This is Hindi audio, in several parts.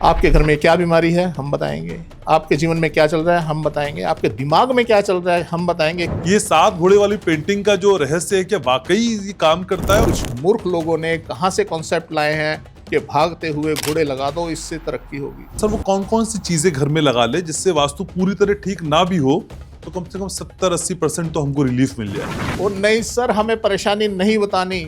आपके घर में क्या बीमारी है हम बताएंगे, आपके जीवन में क्या चल रहा है हम बताएंगे, आपके दिमाग में क्या चल रहा है हम बताएंगे। ये 7 घोड़े वाली पेंटिंग का जो रहस्य है, क्या वाकई ये काम करता है? कुछ मूर्ख लोगों ने कहां से कॉन्सेप्ट लाए हैं कि भागते हुए घोड़े लगा दो इससे तरक्की होगी। सर वो कौन कौन सी चीजें घर में लगा ले जिससे वास्तु पूरी तरह ठीक ना भी हो तो कम से कम 70-80% तो हमको रिलीफ मिल जाए? और नहीं सर, हमें परेशानी नहीं बतानी,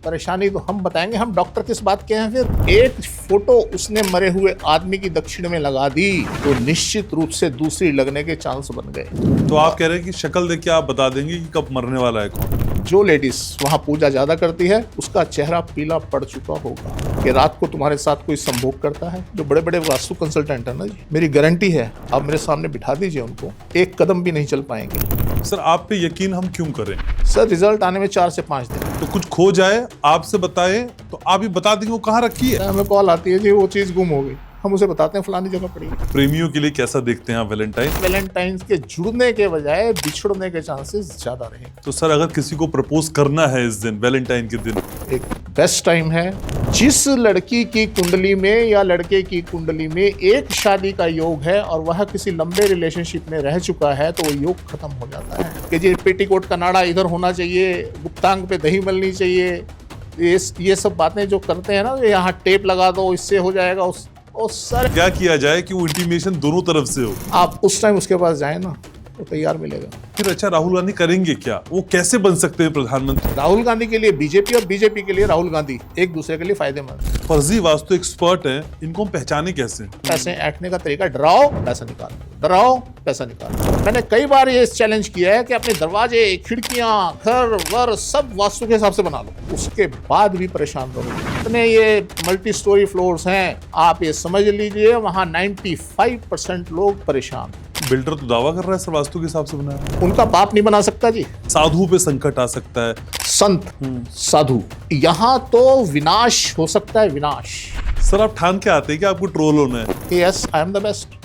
परेशानी तो हम बताएंगे। हम डॉक्टर किस बात के हैं? फिर एक फोटो उसने मरे हुए आदमी की दक्षिण में लगा दी तो निश्चित रूप से दूसरी लगने के चांस बन गए। तो आप कह रहे हैं कि शक्ल देख के आप बता देंगे कि कब मरने वाला है कौन? जो लेडीज वहां पूजा ज्यादा करती है उसका चेहरा पीला पड़ चुका होगा कि रात को तुम्हारे साथ कोई संभोग करता है। जो बड़े बड़े वास्तु कंसल्टेंट है ना जी, मेरी गारंटी है आप मेरे सामने बिठा दीजिए उनको, एक कदम भी नहीं चल पाएंगे। सर आप पे यकीन हम क्यों करें? सर रिजल्ट आने में 4 से 5 दिन। तो कुछ खो जाए आपसे बताए तो आप ही बता देंगे वो कहाँ रखी है? हमें कॉल आती है जी वो चीज गुम हो गई, हम उसे बताते हैं फलानी जगह पड़ी है। प्रेमियों के लिए कैसा देखते हैं आप वैलेंटाइन? वैलेंटाइंस के जुड़ने के बजाय बिछड़ने के चांसेस ज्यादा रहे। तो सर अगर किसी को प्रपोज करना है इस दिन, वैलेंटाइन के दिन, एक बेस्ट टाइम है। जिस लड़की की कुंडली में या लड़के की कुंडली में एक शादी का योग है और वह किसी लंबे रिलेशनशिप में रह चुका है तो वो योग खत्म हो जाता है कि जी पेटीकोट का नाड़ा इधर होना चाहिए, गुप्तांग पे दही मलनी चाहिए, ये सब बातें जो करते हैं ना, यहाँ टेप लगा दो इससे हो जाएगा। उस सर क्या किया जाए कि वो इंटीमेशन दोनों तरफ से हो? आप उस टाइम उसके पास जाए ना तो तैयार मिलेगा। फिर अच्छा राहुल गांधी करेंगे क्या? वो कैसे बन सकते हैं प्रधानमंत्री? राहुल गांधी के लिए बीजेपी और बीजेपी के लिए राहुल गांधी एक दूसरे के लिए फायदेमंद। फर्जी वास्तु एक्सपर्ट हैं, इनको हम पहचाने कैसे? पैसे ऐंठने का तरीका, डराओ पैसा निकालो, डराओ पैसा निकालो। मैंने कई बार ये चैलेंज किया है कि अपने दरवाजे, खिड़कियां, घर वर सब वास्तु के हिसाब से बना लो, उसके बाद भी परेशान रहोगे। इतने ये मल्टी स्टोरी फ्लोर्स हैं, आप ये समझ लीजिए वहां 95% लोग परेशान। बिल्डर तो दावा कर रहा है सर वास्तु के हिसाब से बनाया। उनका बाप नहीं बना सकता जी। साधु पे संकट आ सकता है। संत साधु, यहाँ तो विनाश हो सकता है, विनाश। सर आप ठान के आते हैं कि आपको ट्रोल होना है? Yes, I am the best.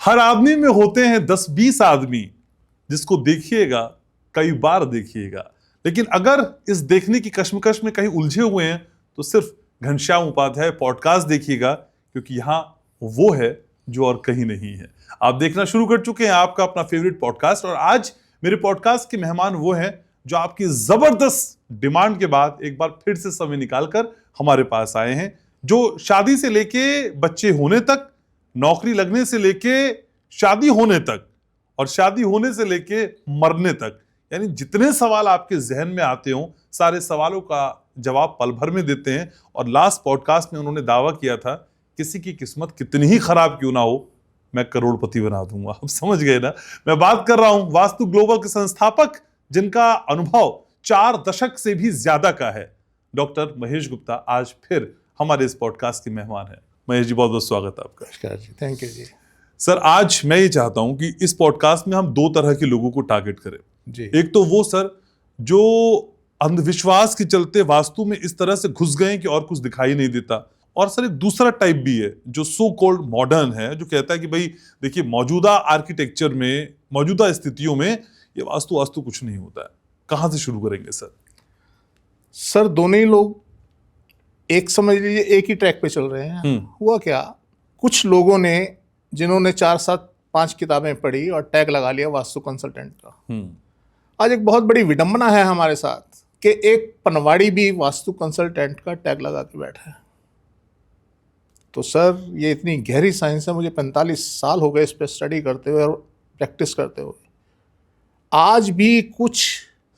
हर आदमी में होते हैं 10-20 आदमी जिसको देखिएगा कई बार देखिएगा, लेकिन अगर इस देखने की कश्मकश में कहीं उलझे हुए हैं तो सिर्फ घनश्याम उपाध्याय पॉडकास्ट देखिएगा, क्योंकि यहां वो है जो और कहीं नहीं है। आप देखना शुरू कर चुके हैं आपका अपना फेवरेट पॉडकास्ट, और आज मेरे पॉडकास्ट के मेहमान वो हैं जो आपकी जबरदस्त डिमांड के बाद एक बार फिर से समय निकालकर हमारे पास आए हैं, जो शादी से लेके बच्चे होने तक, नौकरी लगने से लेके शादी होने तक, और शादी होने से लेके मरने तक, यानी जितने सवाल आपके जहन में आते हो सारे सवालों का जवाब पल भर में देते हैं। और लास्ट पॉडकास्ट में उन्होंने दावा किया था किसी की किस्मत कितनी ही खराब क्यों ना हो मैं करोड़पति बना दूंगा। आप समझ गए ना, मैं बात कर रहा हूं वास्तु ग्लोबल के संस्थापक जिनका अनुभव 4 दशक से भी ज्यादा का है, डॉक्टर महेश गुप्ता आज फिर हमारे इस पॉडकास्ट के मेहमान हैं। महेश जी बहुत बहुत स्वागत है आपका। नमस्कार जी, थैंक यू जी। सर आज मैं ये चाहता हूं कि इस पॉडकास्ट में हम 2 तरह के लोगों को टारगेट करें जी। एक तो वो सर जो अंधविश्वास के चलते वास्तु में इस तरह से घुस गए कि और कुछ दिखाई नहीं देता, और सर एक दूसरा टाइप भी है जो सो कॉल्ड मॉडर्न है, जो कहता है कि भाई देखिए मौजूदा आर्किटेक्चर में, मौजूदा स्थितियों में ये वास्तु कुछ नहीं होता है। कहां से शुरू करेंगे सर? सर दोनों ही लोग एक समझ लीजिए एक ही ट्रैक पे चल रहे हैं। हुआ क्या, कुछ लोगों ने जिन्होंने 4-7-5 किताबें पढ़ी और टैग लगा लिया वास्तु कंसल्टेंट का, आज एक बहुत बड़ी विडंबना है हमारे साथ कि एक पनवाड़ी भी वास्तु कंसल्टेंट का टैग लगा के बैठा है। तो सर ये इतनी गहरी साइंस है, मुझे 45 साल हो गए इस पर स्टडी करते हुए और प्रैक्टिस करते हुए। आज भी कुछ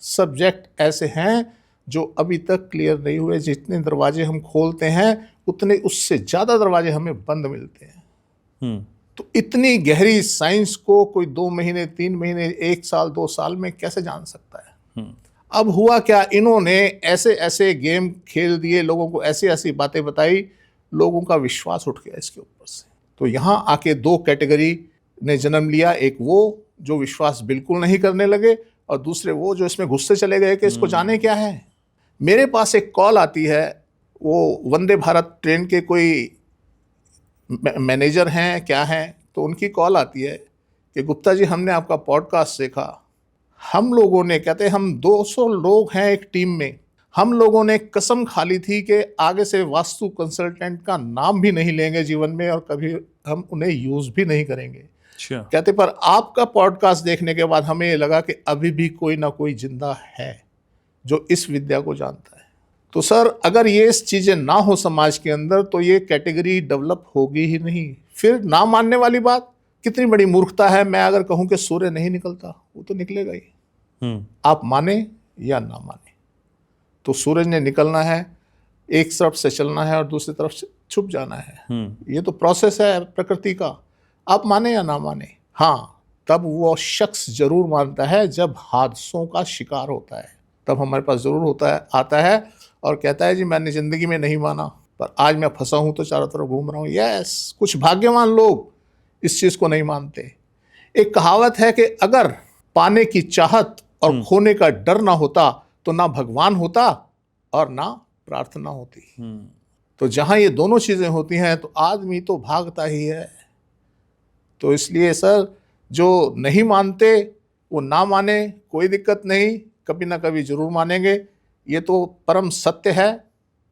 सब्जेक्ट ऐसे हैं जो अभी तक क्लियर नहीं हुए। जितने दरवाजे हम खोलते हैं उतने उससे ज़्यादा दरवाजे हमें बंद मिलते हैं। तो इतनी गहरी साइंस को कोई 2 महीने, 3 महीने, 1 साल, 2 साल में कैसे जान सकता है? अब हुआ क्या, इन्होंने ऐसे ऐसे गेम खेल दिए, लोगों को ऐसी ऐसी बातें बताई, लोगों का विश्वास उठ गया इसके ऊपर से। तो यहाँ आके 2 कैटेगरी ने जन्म लिया, एक वो जो विश्वास बिल्कुल नहीं करने लगे और दूसरे वो जो इसमें घुसते चले गए कि इसको जाने क्या है। मेरे पास एक कॉल आती है, वो वंदे भारत ट्रेन के कोई मैनेजर हैं क्या हैं, तो उनकी कॉल आती है कि गुप्ता जी हमने आपका पॉडकास्ट देखा, हम लोगों ने, कहते हम 200 लोग हैं एक टीम में, हम लोगों ने कसम खा ली थी कि आगे से वास्तु कंसल्टेंट का नाम भी नहीं लेंगे जीवन में और कभी हम उन्हें यूज भी नहीं करेंगे। अच्छा। कहते पर आपका पॉडकास्ट देखने के बाद हमें ये लगा कि अभी भी कोई ना कोई जिंदा है जो इस विद्या को जानता है। तो सर अगर ये चीज़ें ना हो समाज के अंदर तो ये कैटेगरी डेवलप होगी ही नहीं। फिर ना मानने वाली बात कितनी बड़ी मूर्खता है। मैं अगर कहूँ कि सूर्य नहीं निकलता, वो तो निकलेगा ही, आप माने या ना माने। तो सूरज ने निकलना है, एक तरफ से चलना है और दूसरी तरफ से छुप जाना है। ये तो प्रोसेस है प्रकृति का, आप माने या ना माने। हाँ, तब वो शख्स जरूर मानता है जब हादसों का शिकार होता है, तब हमारे पास जरूर होता है, आता है और कहता है जी मैंने ज़िंदगी में नहीं माना पर आज मैं फंसा हूँ तो चारों तरफ घूम रहा हूँ। यस, कुछ भाग्यवान लोग इस चीज़ को नहीं मानते। एक कहावत है कि अगर पाने की चाहत और खोने का डर ना होता तो ना भगवान होता और ना प्रार्थना होती। तो जहाँ ये दोनों चीज़ें होती हैं तो आदमी तो भागता ही है। तो इसलिए सर जो नहीं मानते वो ना माने, कोई दिक्कत नहीं, कभी ना कभी जरूर मानेंगे। ये तो परम सत्य है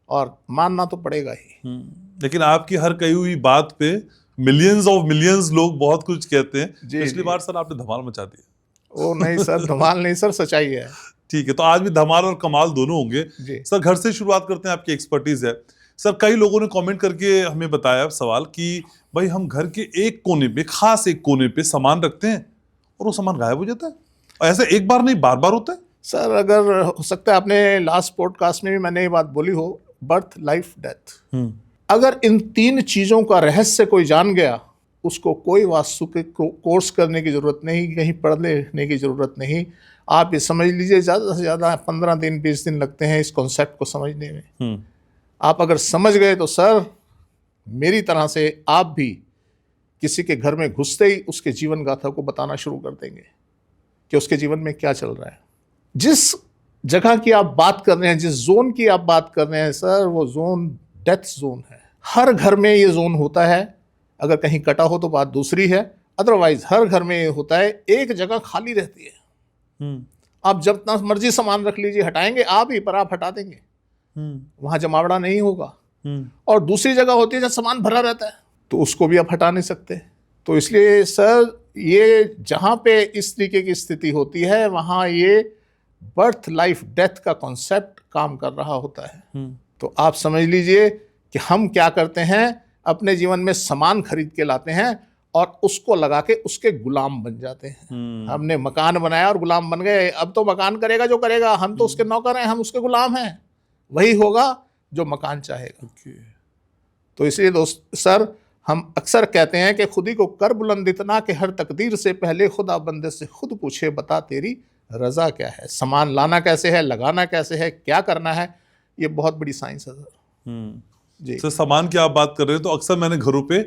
और मानना तो पड़ेगा ही। लेकिन आपकी हर कही हुई बात पे मिलियंस ऑफ मिलियंस लोग बहुत कुछ कहते हैं। पिछली बार सर आपने धमाल मचा दिया। ओ नहीं सर, धमाल नहीं सर, सच्चाई है। ठीक है, तो आज भी धमाल और कमाल दोनों होंगे। सर घर से शुरुआत करते हैं, आपकी एक्सपर्टीज है। सर कई लोगों ने कमेंट करके हमें बताया सवाल कि भाई हम घर के एक कोने पे, खास एक कोने पे सामान रखते हैं और वो सामान गायब हो जाता है, और ऐसे एक बार नहीं बार बार होता है। सर अगर हो सकता है आपने लास्ट पॉडकास्ट में भी मैंने ये बात बोली हो, बर्थ लाइफ डेथ, अगर इन 3 चीज़ों का रहस्य कोई जान गया, उसको कोई वास्तु के कोर्स करने की ज़रूरत नहीं, कहीं पढ़ लेने की ज़रूरत नहीं। आप ये समझ लीजिए ज़्यादा से ज़्यादा 15 दिन 20 दिन लगते हैं इस कॉन्सेप्ट को समझने में। आप अगर समझ गए तो सर मेरी तरह से आप भी किसी के घर में घुसते ही उसके जीवन गाथा को बताना शुरू कर देंगे कि उसके जीवन में क्या चल रहा है। जिस जगह की आप बात कर रहे हैं, जिस जोन की आप बात कर रहे हैं सर, वो जोन डेथ जोन है। हर घर में ये जोन होता है, अगर कहीं कटा हो तो बात दूसरी है, अदरवाइज हर घर में ये होता है। एक जगह खाली रहती है, आप जब तक मर्जी सामान रख लीजिए, हटाएंगे आप ही पर आप हटा देंगे, वहां जमावड़ा नहीं होगा। और दूसरी जगह होती है जहाँ सामान भरा रहता है, तो उसको भी आप हटा नहीं सकते। तो इसलिए सर ये जहाँ पे इस तरीके की स्थिति होती है वहाँ ये बर्थ लाइफ डेथ का कॉन्सेप्ट काम कर रहा होता है। तो आप समझ लीजिए कि हम क्या करते हैं, अपने जीवन में सामान खरीद के लाते हैं और उसको लगा के उसके गुलाम बन जाते हैं। हमने मकान बनाया और गुलाम बन गए, अब तो मकान करेगा जो करेगा, हम तो उसके नौकर हैं, हम उसके गुलाम हैं, वही होगा जो मकान चाहेगा। तो इसलिए दोस्त सर हम अक्सर कहते हैं कि खुदी को कर बुलंद इतना कि हर तकदीर से पहले खुदा बंदे से खुद पूछे बता तेरी रजा क्या है। सामान लाना कैसे है, लगाना कैसे है, क्या करना है, ये बहुत बड़ी साइंस है सर। जी सर सामान की आप बात कर रहे हो तो अक्सर मैंने घरों पे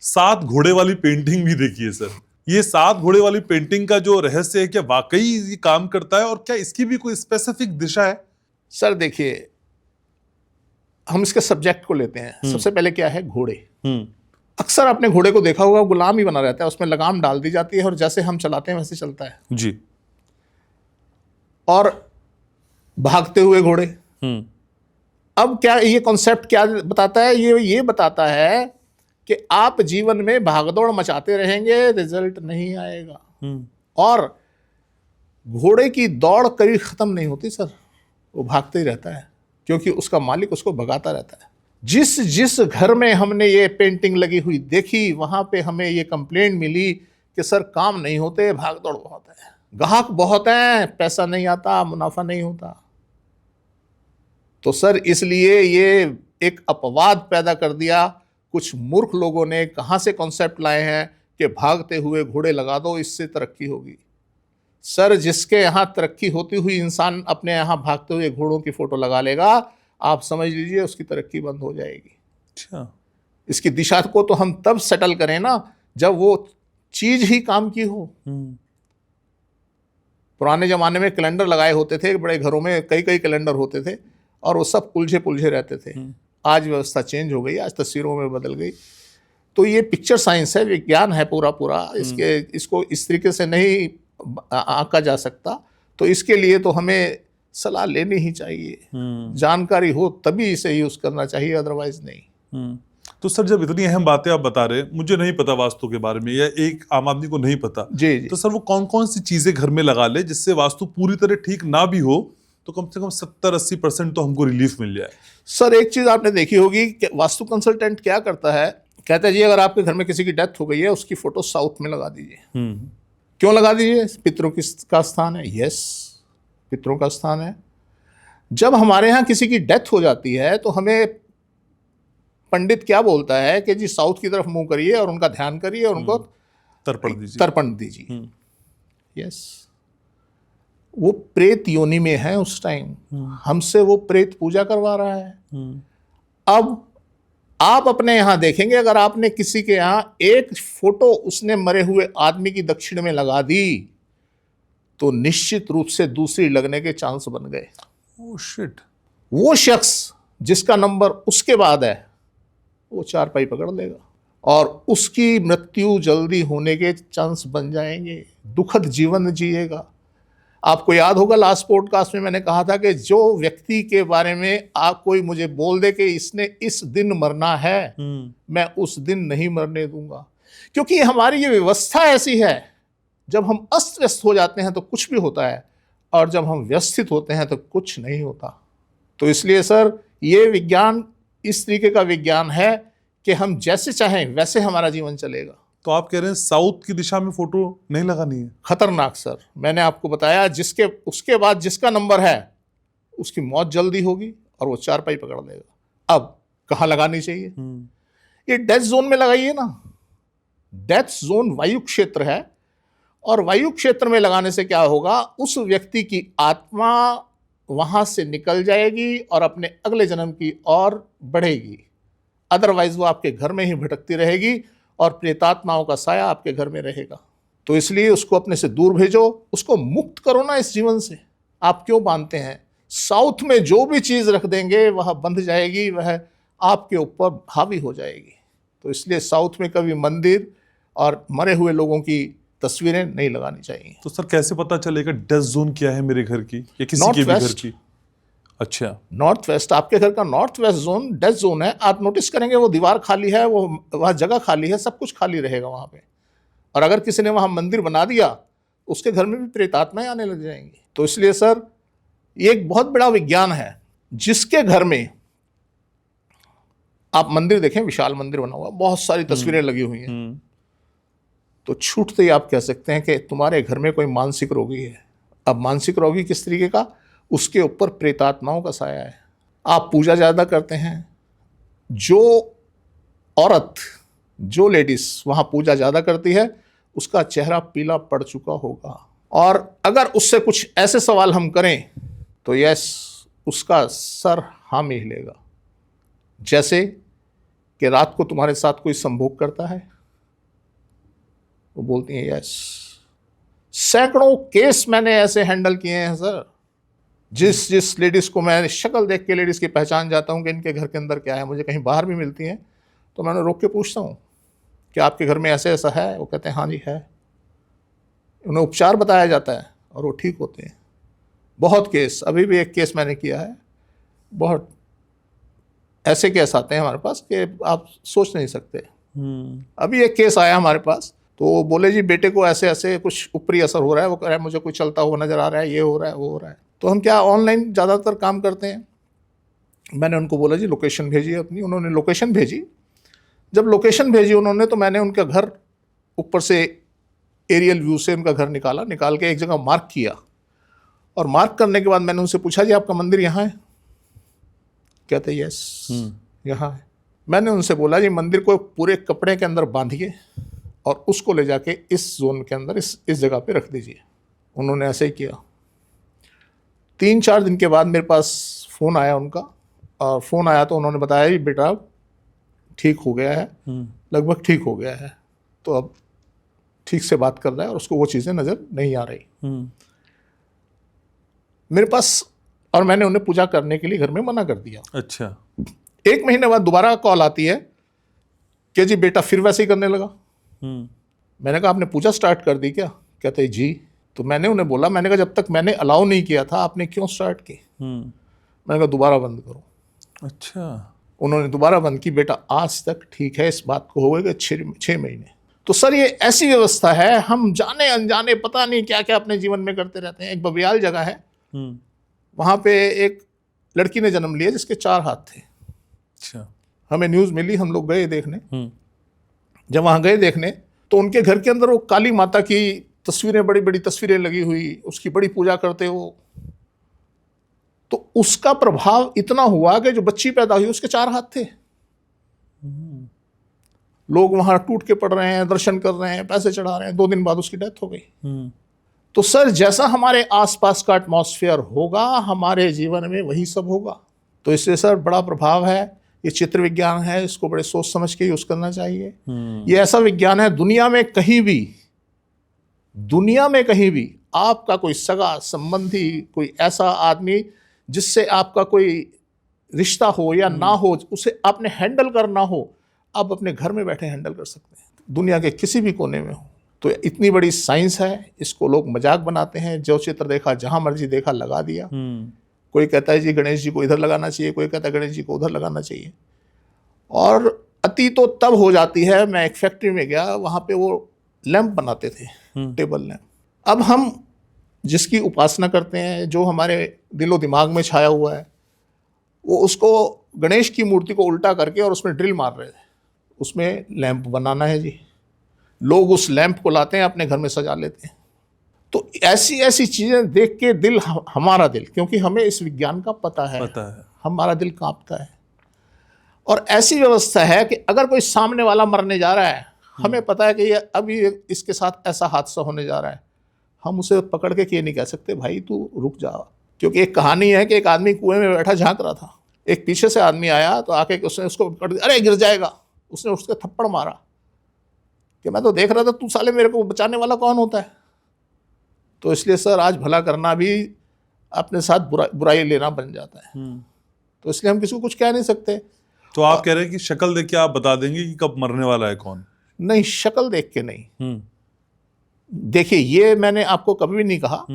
7 घोड़े वाली पेंटिंग भी देखी है सर। ये 7 घोड़े वाली पेंटिंग का जो रहस्य है, क्या वाकई ये काम करता है और क्या इसकी भी कोई स्पेसिफिक दिशा है? सर देखिए, हम इसके सब्जेक्ट को लेते हैं। सबसे पहले क्या है, घोड़े। अक्सर आपने घोड़े को देखा होगा, गुलाम ही बना रहता है, उसमें लगाम डाल दी जाती है और जैसे हम चलाते हैं वैसे चलता है जी। और भागते हुए घोड़े। अब क्या ये कॉन्सेप्ट क्या बताता है, ये बताता है कि आप जीवन में भागदौड़ मचाते रहेंगे, रिजल्ट नहीं आएगा। और घोड़े की दौड़ कभी खत्म नहीं होती सर, वो भागते ही रहता है क्योंकि उसका मालिक उसको भगाता रहता है। जिस घर में हमने ये पेंटिंग लगी हुई देखी, वहां पे हमें ये कंप्लेंट मिली कि सर काम नहीं होते, भागदौड़ बहुत है, ग्राहक बहुत हैं, पैसा नहीं आता, मुनाफा नहीं होता। तो सर इसलिए ये एक अपवाद पैदा कर दिया। कुछ मूर्ख लोगों ने कहाँ से कॉन्सेप्ट लाए हैं कि भागते हुए घोड़े लगा दो, इससे तरक्की होगी। सर जिसके यहाँ तरक्की होती हुई इंसान अपने यहाँ भागते हुए घोड़ों की फोटो लगा लेगा, आप समझ लीजिए उसकी तरक्की बंद हो जाएगी। अच्छा, इसकी दिशा को तो हम तब सेटल करें ना जब वो चीज ही काम की हो। पुराने जमाने में कैलेंडर लगाए होते थे, बड़े घरों में कई कई कैलेंडर होते थे और वो सब उलझे पुलझे रहते थे। आज व्यवस्था चेंज हो गई, आज तस्वीरों में बदल गई। तो ये पिक्चर साइंस है, विज्ञान है पूरा। इसको इस तरीके से नहीं आंका जा सकता। तो इसके लिए तो हमें सलाह लेनी ही चाहिए। जानकारी हो तभी इसे यूज करना चाहिए, अदरवाइज नहीं। तो सर जब इतनी अहम बातें आप बता रहे हैं, मुझे नहीं पता वास्तु के बारे में या एक आम आदमी को नहीं पता, जी तो सर वो कौन कौन सी चीजें घर में लगा ले जिससे वास्तु पूरी तरह ठीक ना भी हो तो कम से कम 70-80% तो हमको रिलीफ मिल जाए? सर एक चीज आपने देखी होगी कि वास्तु कंसल्टेंट क्या करता है, कहता है जी अगर आपके घर में किसी की डेथ हो गई है उसकी फोटो साउथ में लगा दीजिए। क्यों लगा दीजिए? पितरों का स्थान है। यस, पितरों का स्थान है। जब हमारे यहाँ किसी की डेथ हो जाती है तो हमें पंडित क्या बोलता है कि जी साउथ की तरफ मुंह करिए और उनका ध्यान करिए और उनको तर्पण दीजिए। यस, वो प्रेत योनि में है उस टाइम, हमसे वो प्रेत पूजा करवा रहा है। अब आप अपने यहाँ देखेंगे, अगर आपने किसी के यहाँ एक फोटो उसने मरे हुए आदमी की दक्षिण में लगा दी तो निश्चित रूप से दूसरी लगने के चांस बन गए। Oh shit. वो शख्स जिसका नंबर उसके बाद है वो चारपाई पकड़ लेगा और उसकी मृत्यु जल्दी होने के चांस बन जाएंगे, दुखद जीवन जिएगा। आपको याद होगा लास्ट पॉडकास्ट में मैंने कहा था कि जो व्यक्ति के बारे में आप कोई मुझे बोल दे कि इसने इस दिन मरना है, मैं उस दिन नहीं मरने दूंगा, क्योंकि हमारी ये व्यवस्था ऐसी है। जब हम अस्त व्यस्त हो जाते हैं तो कुछ भी होता है और जब हम व्यवस्थित होते हैं तो कुछ नहीं होता। तो इसलिए सर ये विज्ञान इस तरीके का विज्ञान है कि हम जैसे चाहें वैसे हमारा जीवन चलेगा। तो आप कह रहे हैं साउथ की दिशा में फोटो नहीं लगानी है? खतरनाक सर, मैंने आपको बताया जिसके उसके बाद जिसका नंबर है उसकी मौत जल्दी होगी और वो चारपाई पकड़ लेगा। अब कहाँ लगानी चाहिए? ये डेथ जोन में लगाइए ना। डेथ जोन वायु क्षेत्र है और वायु क्षेत्र में लगाने से क्या होगा, उस व्यक्ति की आत्मा वहां से निकल जाएगी और अपने अगले जन्म की ओर बढ़ेगी। अदरवाइज वो आपके घर में ही भटकती रहेगी और प्रेतात्माओं का साया आपके घर में रहेगा। तो इसलिए उसको अपने से दूर भेजो, उसको मुक्त करो ना इस जीवन से। आप क्यों बांधते हैं? साउथ में जो भी चीज़ रख देंगे वह बंध जाएगी, वह आपके ऊपर हावी हो जाएगी। तो इसलिए साउथ में कभी मंदिर और मरे हुए लोगों की तस्वीरें नहीं लगानी चाहिए। तो सर कैसे पता चलेगा डेथ जोन क्या है मेरे घर की या किसी के भी घर की? अच्छा, नॉर्थ वेस्ट, आपके घर का north west zone death zone है। आप नोटिस करेंगे वो दीवार खाली है, वो वह जगह खाली है, सब कुछ खाली रहेगा वहाँ पे। और अगर किसी ने वहाँ मंदिर बना दिया उसके घर में भी प्रेतात्माएं आने लग जाएंगी। तो इसलिए सर ये एक बहुत बड़ा विज्ञान है। जिसके घर में आप मंदिर देखें, विशाल मंदिर बना हुआ, बहुत सारी तस्वीरें लगी हुई हैं, तो छूटते ही आप कह सकते हैं कि तुम्हारे घर में कोई मानसिक रोगी है। अब मानसिक रोगी किस तरीके का? उसके ऊपर प्रेतात्माओं का साया है। आप पूजा ज़्यादा करते हैं, जो औरत, जो लेडीज वहाँ पूजा ज़्यादा करती है उसका चेहरा पीला पड़ चुका होगा। और अगर उससे कुछ ऐसे सवाल हम करें तो यस, उसका सर हाँ में हिलेगा। जैसे कि रात को तुम्हारे साथ कोई संभोग करता है, वो बोलती हैं यस। सैकड़ों केस मैंने ऐसे हैंडल किए हैं सर। जिस लेडीज को मैं शक्ल देख के लेडीज की पहचान जाता हूँ कि इनके घर के अंदर क्या है, मुझे कहीं बाहर भी मिलती हैं तो मैं उन्हें रोक के पूछता हूँ कि आपके घर में ऐसे ऐसा है? वो कहते हैं हाँ जी है। उन्हें उपचार बताया जाता है और वो ठीक होते हैं। बहुत केस, अभी भी एक केस मैंने किया है, बहुत ऐसे केस आते हैं हमारे पास कि आप सोच नहीं सकते। अभी एक केस आया हमारे पास, तो बोले जी बेटे को ऐसे ऐसे कुछ ऊपरी असर हो रहा है, वो कह रहा है मुझे कोई चलता हुआ नजर आ रहा है, ये हो रहा है, वो हो रहा है। तो हम क्या ऑनलाइन ज़्यादातर काम करते हैं। मैंने उनको बोला जी लोकेशन भेजिए अपनी। उन्होंने लोकेशन भेजी। जब लोकेशन भेजी उन्होंने तो मैंने उनका घर ऊपर से एरियल व्यू से उनका घर निकाल के एक जगह मार्क किया। और मार्क करने के बाद मैंने उनसे पूछा जी आपका मंदिर यहाँ है? कहते यस यहाँ है। मैंने उनसे बोला जी मंदिर को पूरे कपड़े के अंदर बांधिए और उसको ले जाके इस जोन के अंदर इस जगह पे रख दीजिए। उन्होंने ऐसे ही किया। 3-4 दिन के बाद मेरे पास फ़ोन आया उनका, और फ़ोन आया तो उन्होंने बताया जी बेटा ठीक हो गया है, लगभग ठीक हो गया है, तो अब ठीक से बात कर रहा है और उसको वो चीज़ें नज़र नहीं आ रही मेरे पास। और मैंने उन्हें पूजा करने के लिए घर में मना कर दिया। अच्छा। 1 महीने बाद दोबारा कॉल आती है कि जी बेटा फिर वैसे ही करने लगा। मैंने कहा आपने पूजा स्टार्ट कर दी क्या? कहते जी। तो मैंने उन्हें बोला, मैंने कहा जब तक मैंने अलाउ नहीं किया था आपने क्यों स्टार्ट की? मैंने कहा दोबारा बंद करो। अच्छा। उन्होंने दोबारा बंद की। बेटा आज तक ठीक है, इस बात को हो गए 6 महीने। तो सर ये ऐसी व्यवस्था है, हम जाने अनजाने पता नहीं क्या क्या अपने जीवन में करते रहते हैं। एक बबियाल जगह है, वहां पे एक लड़की ने जन्म लिया जिसके 4 हाथ थे। अच्छा। हमें न्यूज़ मिली, हम लोग गए देखने। जब वहां गए देखने तो उनके घर के अंदर वो काली माता की तस्वीरें, बड़ी बड़ी तस्वीरें लगी हुई, उसकी बड़ी पूजा करते हो। तो उसका प्रभाव इतना हुआ कि जो बच्ची पैदा हुई उसके 4 हाथ थे। लोग वहां टूट के पड़ रहे हैं, दर्शन कर रहे हैं, पैसे चढ़ा रहे हैं। 2 दिन बाद उसकी डेथ हो गई। तो सर जैसा हमारे आसपास का एटमॉस्फेयर होगा, हमारे जीवन में वही सब होगा। तो इससे सर बड़ा प्रभाव है। ये चित्र विज्ञान है, इसको बड़े सोच समझ के यूज करना चाहिए। ये ऐसा विज्ञान है, दुनिया में कहीं भी आपका कोई सगा संबंधी, कोई ऐसा आदमी जिससे आपका कोई रिश्ता हो या ना हो, उसे आपने हैंडल करना हो, आप अपने घर में बैठे हैंडल कर सकते हैं, दुनिया के किसी भी कोने में हो। तो इतनी बड़ी साइंस है, इसको लोग मजाक बनाते हैं। जो चित्र देखा, जहां मर्जी देखा, लगा दिया। कोई कहता है जी गणेश जी को इधर लगाना चाहिए, कोई कहता है गणेश जी को उधर लगाना चाहिए। और अति तो तब हो जाती है, मैं एक फैक्ट्री में गया, वहां पे वो लैंप बनाते थे, टेबल लैंप। अब हम जिसकी उपासना करते हैं, जो हमारे दिलो दिमाग में छाया हुआ है, वो उसको गणेश की मूर्ति को उल्टा करके और उसमें ड्रिल मार रहे थे। उसमें लैंप बनाना है जी, लोग उस लैंप को लाते हैं, अपने घर में सजा लेते हैं। तो ऐसी ऐसी चीजें देख के दिल, हमारा दिल, क्योंकि हमें इस विज्ञान का पता है, हमारा दिल कांपता है। और ऐसी व्यवस्था है कि अगर कोई सामने वाला मरने जा रहा है, हमें पता है कि ये अभी इसके साथ ऐसा हादसा होने जा रहा है, हम उसे पकड़ के ये नहीं कह सकते भाई तू रुक जा। क्योंकि एक कहानी है कि एक आदमी कुएं में बैठा झांक रहा था, एक पीछे से आदमी आया तो आके उसने उसको पकड़ दिया, अरे गिर जाएगा। उसने उसके थप्पड़ मारा कि मैं तो देख रहा था, तू साले मेरे को बचाने वाला कौन होता है? तो इसलिए सर आज भला करना भी अपने साथ बुराई लेना बन जाता है। तो इसलिए हम किसी को कुछ कह नहीं सकते। तो आप कह रहे हैं कि शक्ल देख के आप बता देंगे कि कब मरने वाला है कौन? नहीं, शक्ल देख के नहीं। देखिए, ये मैंने आपको कभी भी नहीं कहा।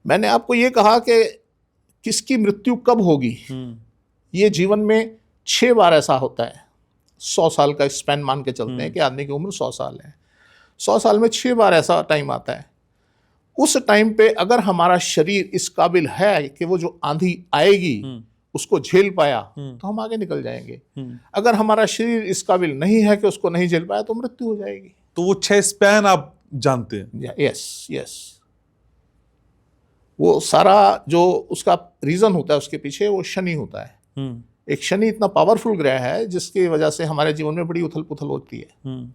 मैंने आपको ये कहा कि किसकी मृत्यु कब होगी, ये जीवन में 6 बार ऐसा होता है। 100 साल का स्पैन मान के चलते हैं कि आदमी की उम्र 100 साल है। 100 साल में 6 बार ऐसा टाइम आता है। उस टाइम पे अगर हमारा शरीर इस काबिल है कि वो जो आंधी आएगी उसको झेल पाया तो हम आगे निकल जाएंगे। अगर हमारा शरीर इस काबिल नहीं है कि उसको नहीं झेल पाया तो मृत्यु हो जाएगी। तो वो 6 स्पैन आप जानते हैं? यस। वो सारा जो उसका रीजन होता है उसके पीछे, वो शनि होता है। एक शनि इतना पावरफुल ग्रह है जिसकी वजह से हमारे जीवन में बड़ी उथल पुथल होती है।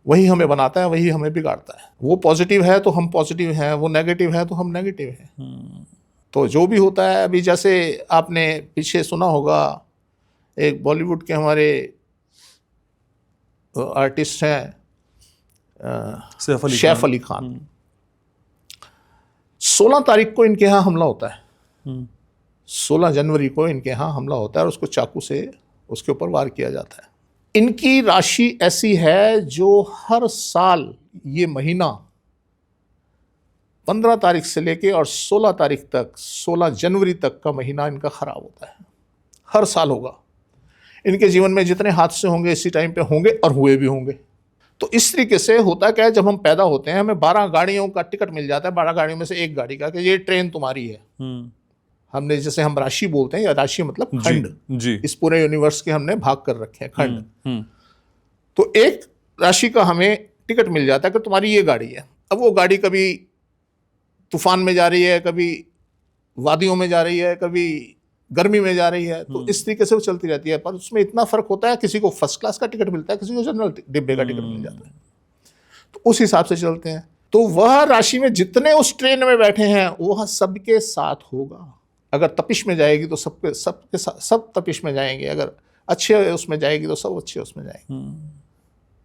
वही हमें बनाता है, वही हमें बिगाड़ता है। वो पॉजिटिव है तो हम पॉजिटिव हैं, वो नेगेटिव है तो हम नेगेटिव हैं। तो जो भी होता है, अभी जैसे आपने पीछे सुना होगा, एक बॉलीवुड के हमारे आर्टिस्ट हैं सैफ अली खान। 16 तारीख को इनके यहाँ हमला होता है। 16 जनवरी को इनके यहाँ हमला होता है और उसको चाकू से उसके ऊपर वार किया जाता है। इनकी राशि ऐसी है जो हर साल ये महीना 15 तारीख से लेके और 16 तारीख तक, 16 जनवरी तक का महीना इनका खराब होता है। हर साल होगा। इनके जीवन में जितने हादसे होंगे इसी टाइम पे होंगे और हुए भी होंगे। तो इस तरीके से होता क्या है, जब हम पैदा होते हैं हमें 12 गाड़ियों का टिकट मिल जाता है, 12 गाड़ियों में से एक गाड़ी का, कि ये ट्रेन तुम्हारी है। हमने जैसे हम राशि बोलते हैं, या राशि मतलब खंड, इस पूरे यूनिवर्स के हमने भाग कर रखे हैं खंड। तो एक राशि का हमें टिकट मिल जाता है कि तुम्हारी ये गाड़ी है। अब वो गाड़ी कभी तूफान में जा रही है, कभी वादियों में जा रही है, कभी गर्मी में जा रही है। तो इस तरीके से वो चलती रहती है। पर उसमें इतना फर्क होता है, किसी को फर्स्ट क्लास का टिकट मिलता है, किसी को जनरल डिब्बे का टिकट मिल जाता है। तो उस हिसाब से चलते हैं। तो वह राशि में जितने उस ट्रेन में बैठे हैं वह सबके साथ होगा। अगर तपिश में जाएगी तो सब तपिश में जाएंगे, अगर अच्छे उसमें जाएगी तो सब अच्छे उसमें जाएंगे।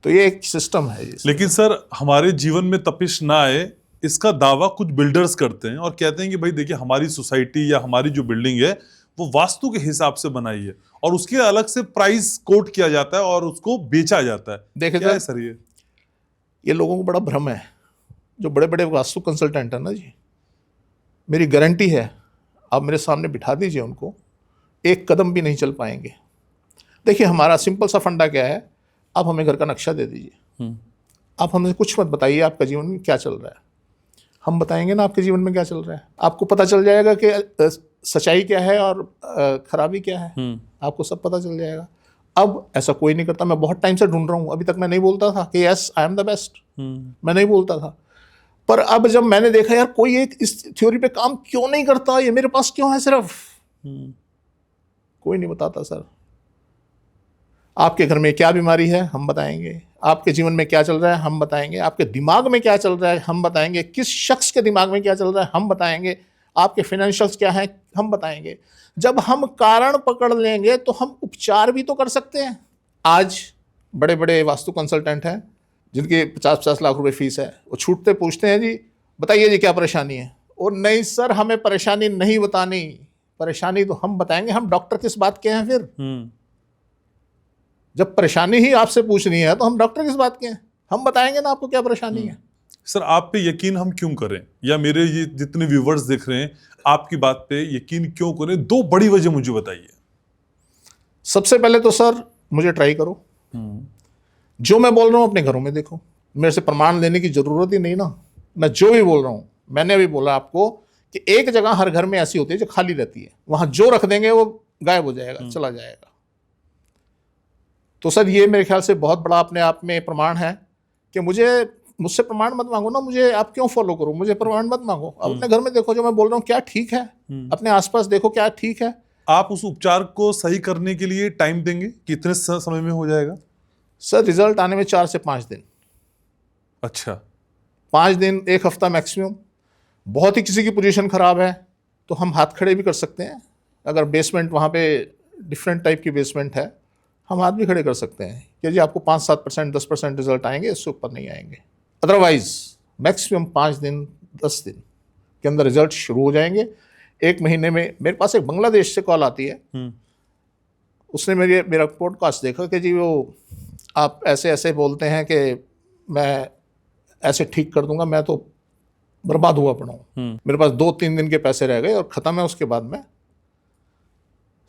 तो ये एक सिस्टम है। लेकिन सर, हमारे जीवन में तपिश ना आए इसका दावा कुछ बिल्डर्स करते हैं और कहते हैं कि भाई देखिए, हमारी सोसाइटी या हमारी जो बिल्डिंग है वो वास्तु के हिसाब से बनाई है और उसके अलग से प्राइस कोट किया जाता है और उसको बेचा जाता है। देखिए क्या है सर, ये लोगों को बड़ा भ्रम है। जो बड़े बड़े वास्तु कंसल्टेंट हैं ना जी, मेरी गारंटी है, आप मेरे सामने बिठा दीजिए उनको, एक कदम भी नहीं चल पाएंगे। देखिए हमारा सिंपल सा फंडा क्या है, आप हमें घर का नक्शा दे दीजिए, आप हमें कुछ मत बताइए आपका जीवन में क्या चल रहा है, हम बताएंगे ना आपके जीवन में क्या चल रहा है। आपको पता चल जाएगा कि सच्चाई क्या है और खराबी क्या है, आपको सब पता चल जाएगा। अब ऐसा कोई नहीं करता। मैं बहुत टाइम से ढूंढ रहा हूँ, अभी तक मैं नहीं बोलता था कि yes I am the best, मैं नहीं बोलता था। पर अब जब मैंने देखा यार कोई एक इस थ्योरी पे काम क्यों नहीं करता, ये मेरे पास क्यों है सिर्फ, कोई नहीं बताता। सर आपके घर में क्या बीमारी है हम बताएंगे, आपके जीवन में क्या चल रहा है हम बताएंगे, आपके दिमाग में क्या चल रहा है हम बताएंगे, किस शख्स के दिमाग में क्या चल रहा है हम बताएंगे, आपके फाइनेंशियल्स क्या हैं हम बताएंगे। जब हम कारण पकड़ लेंगे तो हम उपचार भी तो कर सकते हैं। आज बड़े बड़े वास्तु कंसल्टेंट हैं जिनकी 50-50 लाख रुपए फीस है, वो छूटते पूछते हैं जी बताइए जी क्या परेशानी है, और नहीं सर हमें परेशानी नहीं बतानी, परेशानी तो हम बताएंगे, हम डॉक्टर किस बात के हैं फिर। जब परेशानी ही आपसे पूछनी है तो हम डॉक्टर किस बात के हैं, हम बताएंगे ना आपको क्या परेशानी है। सर आप पे यकीन हम क्यों करें, या मेरे ये जितने व्यूवर्स देख रहे हैं आपकी बात पे यकीन क्यों करें, दो बड़ी वजह मुझे बताइए। सबसे पहले तो सर मुझे ट्राई करो, जो मैं बोल रहा हूं अपने घरों में देखो, मेरे से प्रमाण लेने की जरूरत ही नहीं ना। मैं जो भी बोल रहा हूं, मैंने अभी बोला आपको कि एक जगह हर घर में ऐसी होती है जो खाली रहती है, वहां जो रख देंगे वो गायब हो जाएगा, चला जाएगा। तो सर ये मेरे ख्याल से बहुत बड़ा अपने आप में प्रमाण है कि मुझसे प्रमाण मत मांगो ना, मुझे आप क्यों फॉलो करो, मुझे प्रमाण मत मांगो। अब अपने घर में देखो जो मैं बोल रहा हूँ क्या ठीक है, अपने आसपास देखो क्या ठीक है। आप उस उपचार को सही करने के लिए टाइम देंगे, कितने समय में हो जाएगा? सर रिजल्ट आने में 4 से 5 दिन। अच्छा, 5 दिन, 1 हफ्ता मैक्सिमम। बहुत ही किसी की पोजीशन खराब है तो हम हाथ खड़े भी कर सकते हैं, अगर बेसमेंट वहाँ पे डिफरेंट टाइप की बेसमेंट है हम हाथ भी खड़े कर सकते हैं कि जी आपको 5-7%, 10% रिजल्ट आएंगे, इससे ऊपर नहीं आएंगे। अदरवाइज मैक्सिमम 5 दिन 10 दिन के अंदर रिजल्ट शुरू हो जाएंगे। 1 महीने में मेरे पास एक बांग्लादेश से कॉल आती है, उसने मेरा पॉडकास्ट देखा कि जी वो आप ऐसे ऐसे बोलते हैं कि मैं ऐसे ठीक कर दूंगा, मैं तो बर्बाद हुआ पड़ा हूँ, मेरे पास 2-3 दिन के पैसे रह गए और ख़त्म है, उसके बाद मैं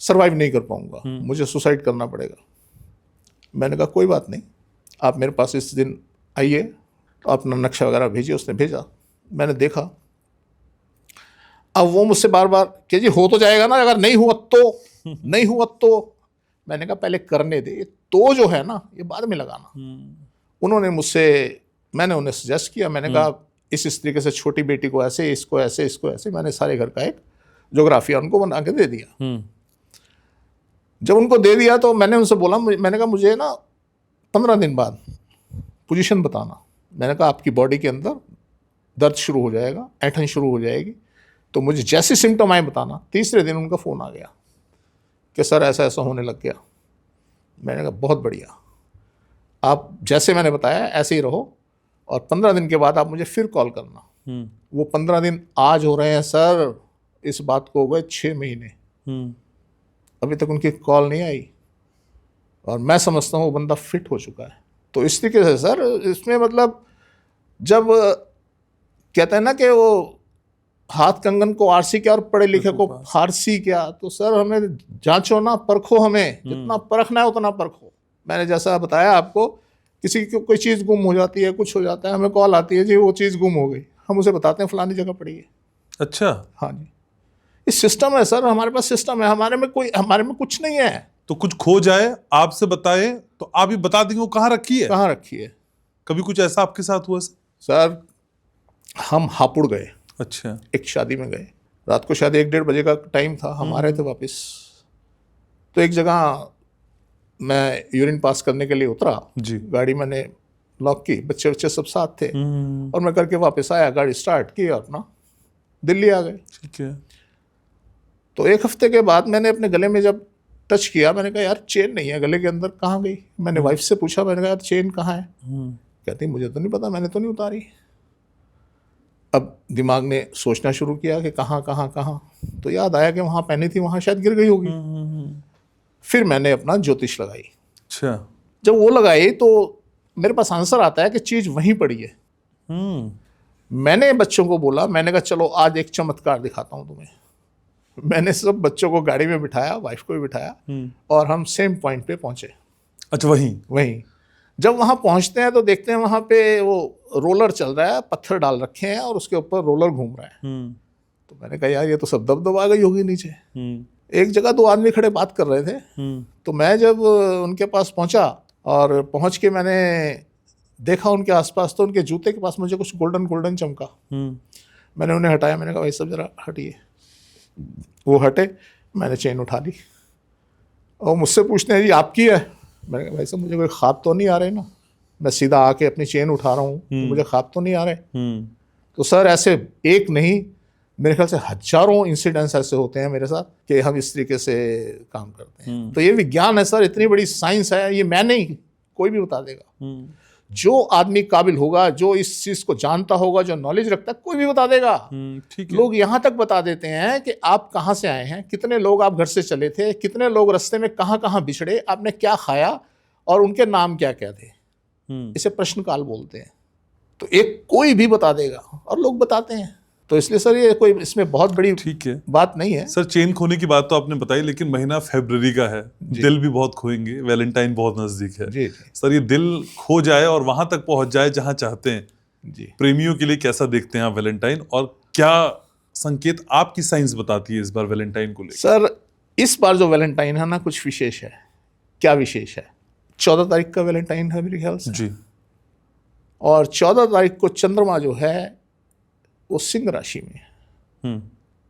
सर्वाइव नहीं कर पाऊंगा, मुझे सुसाइड करना पड़ेगा। मैंने कहा कोई बात नहीं, आप मेरे पास इस दिन आइए, तो अपना नक्शा वगैरह भेजिए। उसने भेजा, मैंने देखा। अब वो मुझसे बार बार कि जी हो तो जाएगा ना, अगर नहीं हुआ तो नहीं हुआ तो। मैंने कहा पहले करने दे, तो जो है ना ये बाद में लगाना। मैंने उन्हें सजेस्ट किया, मैंने कहा इस तरीके से छोटी बेटी को ऐसे, इसको ऐसे, इसको ऐसे। मैंने सारे घर का एक ज्योग्राफिया उनको बना के दे दिया। जब उनको दे दिया तो मैंने उनसे बोला, मैंने कहा मुझे ना 15 दिन बाद पोजीशन बताना। मैंने कहा आपकी बॉडी के अंदर दर्द शुरू हो जाएगा, ऐंठन शुरू हो जाएगी, तो मुझे जैसे सिम्टम आए बताना। तीसरे दिन उनका फ़ोन आ गया कि सर ऐसा ऐसा होने लग गया। मैंने कहा बहुत बढ़िया, आप जैसे मैंने बताया ऐसे ही रहो, और 15 दिन के बाद आप मुझे फिर कॉल करना। वो 15 दिन आज हो रहे हैं सर, इस बात को हो गए 6 महीने, अभी तक उनकी कॉल नहीं आई, और मैं समझता हूँ वो बंदा फिट हो चुका है। तो इस तरीके से सर इसमें मतलब जब कहते हैं ना कि वो हाथ कंगन को आरसी क्या और पढ़े लिखे को फारसी क्या, तो सर हमें जांचो ना, परखो, हमें जितना परखना है उतना परखो। मैंने जैसा बताया आपको, किसी की कोई चीज़ गुम हो जाती है, कुछ हो जाता है, हमें कॉल आती है जी वो चीज़ गुम हो गई, हम उसे बताते हैं फलानी जगह पड़ी है। अच्छा, हाँ जी, इस सिस्टम है सर, हमारे पास सिस्टम है, हमारे में कुछ नहीं है। तो कुछ खो जाए आपसे बताए तो आप ही बता देंगे वो कहाँ रखी है, कहाँ रखी है। कभी कुछ ऐसा आपके साथ हुआ सर? हम हापुड़ गए, अच्छा, एक शादी में गए, रात को शायद 1-1:30 बजे का टाइम था, हम आ रहे थे वापस। तो एक जगह मैं यूरिन पास करने के लिए उतरा जी, गाड़ी मैंने लॉक की, बच्चे सब साथ थे, और मैं करके वापस आया, गाड़ी स्टार्ट की और अपना दिल्ली आ गए। ठीक है। तो 1 हफ्ते के बाद मैंने अपने गले में जब टच किया, मैंने कहा यार चेन नहीं है गले के अंदर, कहाँ गई? मैंने वाइफ से पूछा, मैंने कहा यार चेन कहाँ है? कहती मुझे तो नहीं पता, मैंने तो नहीं उतारी। अब दिमाग ने सोचना शुरू किया कि कहाँ कहाँ कहाँ, तो याद आया कि वहाँ पहनी थी, वहाँ शायद गिर गई होगी। फिर मैंने अपना ज्योतिष लगाई। अच्छा, जब वो लगाई तो मेरे पास आंसर आता है कि चीज़ वहीं पड़ी है। मैंने बच्चों को बोला, मैंने कहा चलो आज एक चमत्कार दिखाता हूं तुम्हें। मैंने सब बच्चों को गाड़ी में बिठाया, वाइफ को भी बिठाया, और हम सेम पॉइंट पे पहुंचे। अच्छा, वहीं जब वहां पहुंचते हैं तो देखते हैं वहां पे वो रोलर चल रहा है, पत्थर डाल रखे हैं और उसके ऊपर रोलर घूम रहा है। तो मैंने कहा यार ये तो सब दबदबा गई होगी नीचे। एक जगह 2 आदमी खड़े बात कर रहे थे। तो मैं जब उनके पास पहुंचा और पहुंच के मैंने देखा उनके आसपास, तो उनके जूते के पास मुझे कुछ गोल्डन गोल्डन चमका। मैंने उन्हें हटाया, मैंने कहा भाई सब जरा हटिए। वो हटे, मैंने चेन उठा ली और मुझसे पूछते हैं जी आपकी है? मैंने कहा भाई साहब मुझे कोई ख्वाब तो नहीं आ रहे ना, मैं सीधा आके अपनी चेन उठा रहा हूँ, तो मुझे ख्वाब तो नहीं आ रहे। तो सर ऐसे एक नहीं, मेरे ख्याल से हजारों इंसिडेंट्स ऐसे होते हैं मेरे साथ कि हम इस तरीके से काम करते हैं। तो ये विज्ञान है सर, इतनी बड़ी साइंस है, ये मैं नहीं, कोई भी बता देगा। जो आदमी काबिल होगा, जो इस चीज को जानता होगा, जो नॉलेज रखता है, कोई भी बता देगा। ठीक है। लोग यहाँ तक बता देते हैं कि आप कहाँ से आए हैं, कितने लोग आप घर से चले थे, कितने लोग रास्ते में कहाँ कहाँ बिछड़े, आपने क्या खाया और उनके नाम क्या क्या थे। इसे प्रश्न काल बोलते हैं। तो एक कोई भी बता देगा और लोग बताते हैं। तो इसलिए सर ये कोई इसमें बहुत बड़ी ठीक है बात नहीं है। सर, चेन खोने की बात तो आपने बताई, लेकिन महीना फरवरी का है, दिल भी बहुत खोएंगे, वैलेंटाइन बहुत नजदीक है। जी। सर ये दिल खो जाए और वहां तक पहुंच जाए जहां चाहते हैं, जी, प्रेमियों के लिए कैसा देखते हैं आप वैलेंटाइन, और क्या संकेत आपकी साइंस बताती है इस बार वैलेंटाइन को लेकर? सर इस बार जो वैलेंटाइन है ना, कुछ विशेष है। क्या विशेष है? 14 तारीख का वैलेंटाइन है मेरे ख्याल से जी। और 14 तारीख को चंद्रमा जो है वो सिंह राशि में है।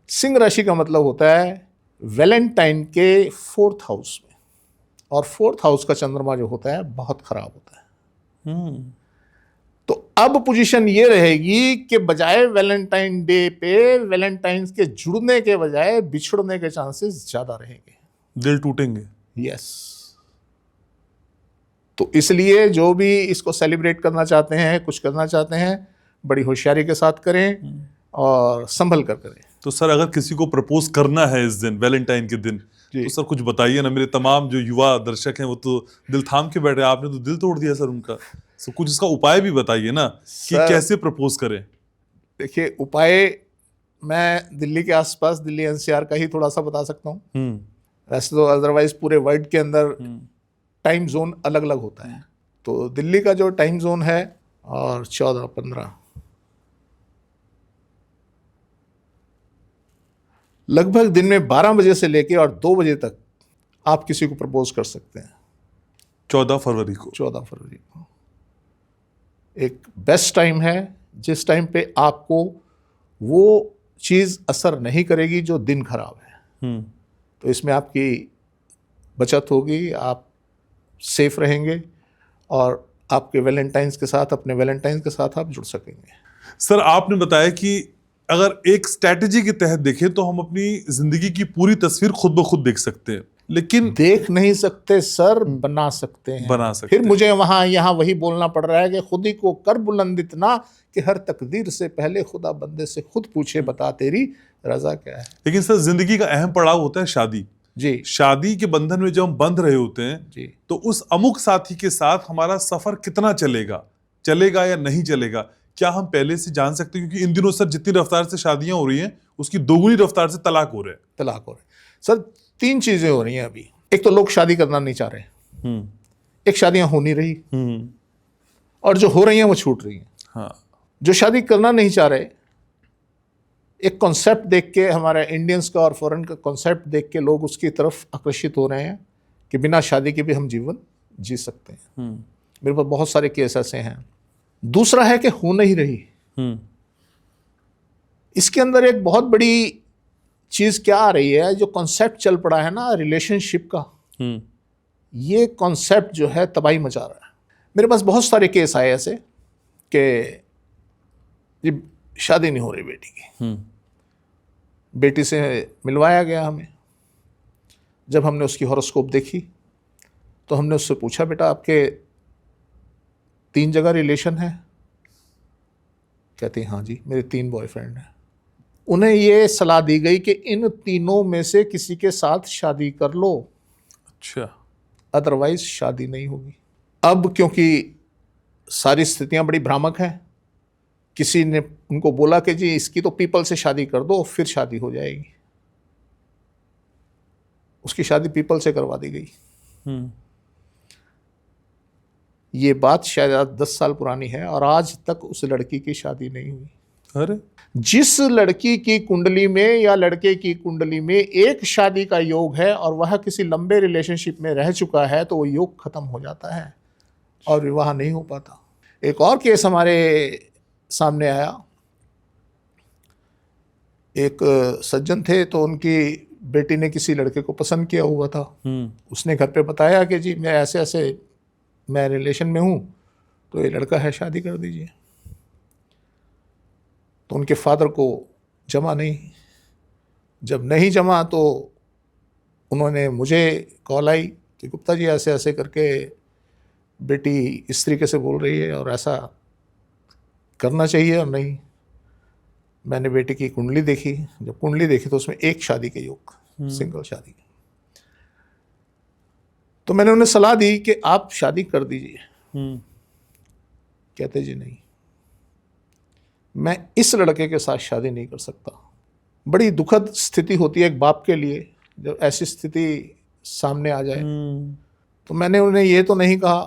सिंह राशि का मतलब होता है वैलेंटाइन के 4th हाउस में, और 4th हाउस का चंद्रमा जो होता है बहुत खराब होता है। तो अब पोजीशन ये रहेगी कि बजाय वैलेंटाइन डे पे वैलेंटाइन के जुड़ने के बजाय बिछड़ने के चांसेस ज्यादा रहेंगे, दिल टूटेंगे। यस। तो इसलिए जो भी इसको सेलिब्रेट करना चाहते हैं, कुछ करना चाहते हैं, बड़ी होशियारी के साथ करें और संभल कर करें। तो सर अगर किसी को प्रपोज करना है इस दिन, वैलेंटाइन के दिन, तो सर कुछ बताइए ना। मेरे तमाम जो युवा दर्शक हैं वो तो दिल थाम के बैठे, आपने तो दिल तोड़ दिया सर उनका। तो कुछ इसका उपाय भी बताइए ना कि कैसे प्रपोज करें। देखिए उपाय मैं दिल्ली के आसपास, दिल्ली एनसीआर का ही थोड़ा सा बता सकता हूँ। वैसे तो अदरवाइज पूरे वर्ल्ड के अंदर टाइम जोन अलग अलग होता है। तो दिल्ली का जो टाइम जोन है और 14-15 लगभग दिन में 12 बजे से लेके और 2 बजे तक आप किसी को प्रपोज कर सकते हैं। 14 फरवरी को 14 फरवरी को एक बेस्ट टाइम है, जिस टाइम पे आपको वो चीज़ असर नहीं करेगी जो दिन खराब है। तो इसमें आपकी बचत होगी, आप सेफ रहेंगे और आपके वैलेंटाइंस के साथ, अपने वैलेंटाइंस के साथ आप जुड़ सकेंगे। सर आपने बताया कि अगर एक स्ट्रैटेजी के तहत देखें तो हम अपनी जिंदगी की पूरी तस्वीर खुद ब खुद देख सकते हैं, लेकिन देख नहीं सकते सर, बना सकते हैं। बना सकते फिर मुझे वहां यहाँ वही बोलना पड़ रहा है कि खुद ही को कर बुलंद इतना कि हर तकदीर से पहले खुदा बंदे से खुद पूछे बता तेरी रजा क्या है। लेकिन सर जिंदगी का अहम पड़ाव होता है शादी। जी, शादी के बंधन में जब हम बंध रहे होते हैं जी, तो उस अमुक साथी के साथ हमारा सफर कितना चलेगा या नहीं चलेगा, क्या हम पहले से जान सकते हैं? क्योंकि इन दिनों सर जितनी रफ्तार से शादियां हो रही हैं उसकी दोगुनी रफ्तार से तलाक हो रहे हैं। सर 3 चीजें हो रही हैं अभी। एक तो लोग शादी करना नहीं चाह रहे, एक शादियां हो नहीं रही, और जो हो रही हैं वो छूट रही हैं। हाँ। जो शादी करना नहीं चाह रहे, एक कॉन्सेप्ट देख के, हमारे इंडियंस का और फॉरेन का कॉन्सेप्ट देख के लोग उसकी तरफ आकर्षित हो रहे हैं कि बिना शादी के भी हम जीवन जी सकते हैं। मेरे पास बहुत सारे केस ऐसे हैं। दूसरा है कि हो नहीं रही। इसके अंदर एक बहुत बड़ी चीज क्या आ रही है, जो कॉन्सेप्ट चल पड़ा है ना रिलेशनशिप का, ये कॉन्सेप्ट जो है तबाही मचा रहा है। मेरे पास बहुत सारे केस आए ऐसे कि ये शादी नहीं हो रही बेटी की, बेटी से मिलवाया गया हमें। जब हमने उसकी हॉरोस्कोप देखी तो हमने उससे पूछा बेटा आपके 3 जगह रिलेशन है? कहती हाँ जी मेरे 3 बॉयफ्रेंड हैं। उन्हें ये सलाह दी गई कि इन तीनों में से किसी के साथ शादी कर लो, अच्छा, अदरवाइज शादी नहीं होगी। अब क्योंकि सारी स्थितियां बड़ी भ्रामक हैं, किसी ने उनको बोला कि जी इसकी तो पीपल से शादी कर दो फिर शादी हो जाएगी। उसकी शादी पीपल से करवा दी गई। ये बात शायद आज 10 साल पुरानी है और आज तक उस लड़की की शादी नहीं हुई। अरे जिस लड़की की कुंडली में या लड़के की कुंडली में एक शादी का योग है और वह किसी लंबे रिलेशनशिप में रह चुका है तो वो योग खत्म हो जाता है और विवाह नहीं हो पाता। एक और केस हमारे सामने आया। एक सज्जन थे तो उनकी बेटी ने किसी लड़के को पसंद किया हुआ था। उसने घर पे बताया कि जी मैं ऐसे ऐसे मैं रिलेशन में हूँ तो ये लड़का है, शादी कर दीजिए। तो उनके फादर को जमा नहीं। जब नहीं जमा तो उन्होंने मुझे कॉल आई कि गुप्ता जी ऐसे ऐसे करके बेटी इस तरीके से बोल रही है और ऐसा करना चाहिए और नहीं। मैंने बेटी की कुंडली देखी। जब कुंडली देखी तो उसमें एक शादी के योग, सिंगल शादी। तो मैंने उन्हें सलाह दी कि आप शादी कर दीजिए। कहते जी नहीं, मैं इस लड़के के साथ शादी नहीं कर सकता। बड़ी दुखद स्थिति होती है एक बाप के लिए जब ऐसी स्थिति सामने आ जाए। तो मैंने उन्हें ये तो नहीं कहा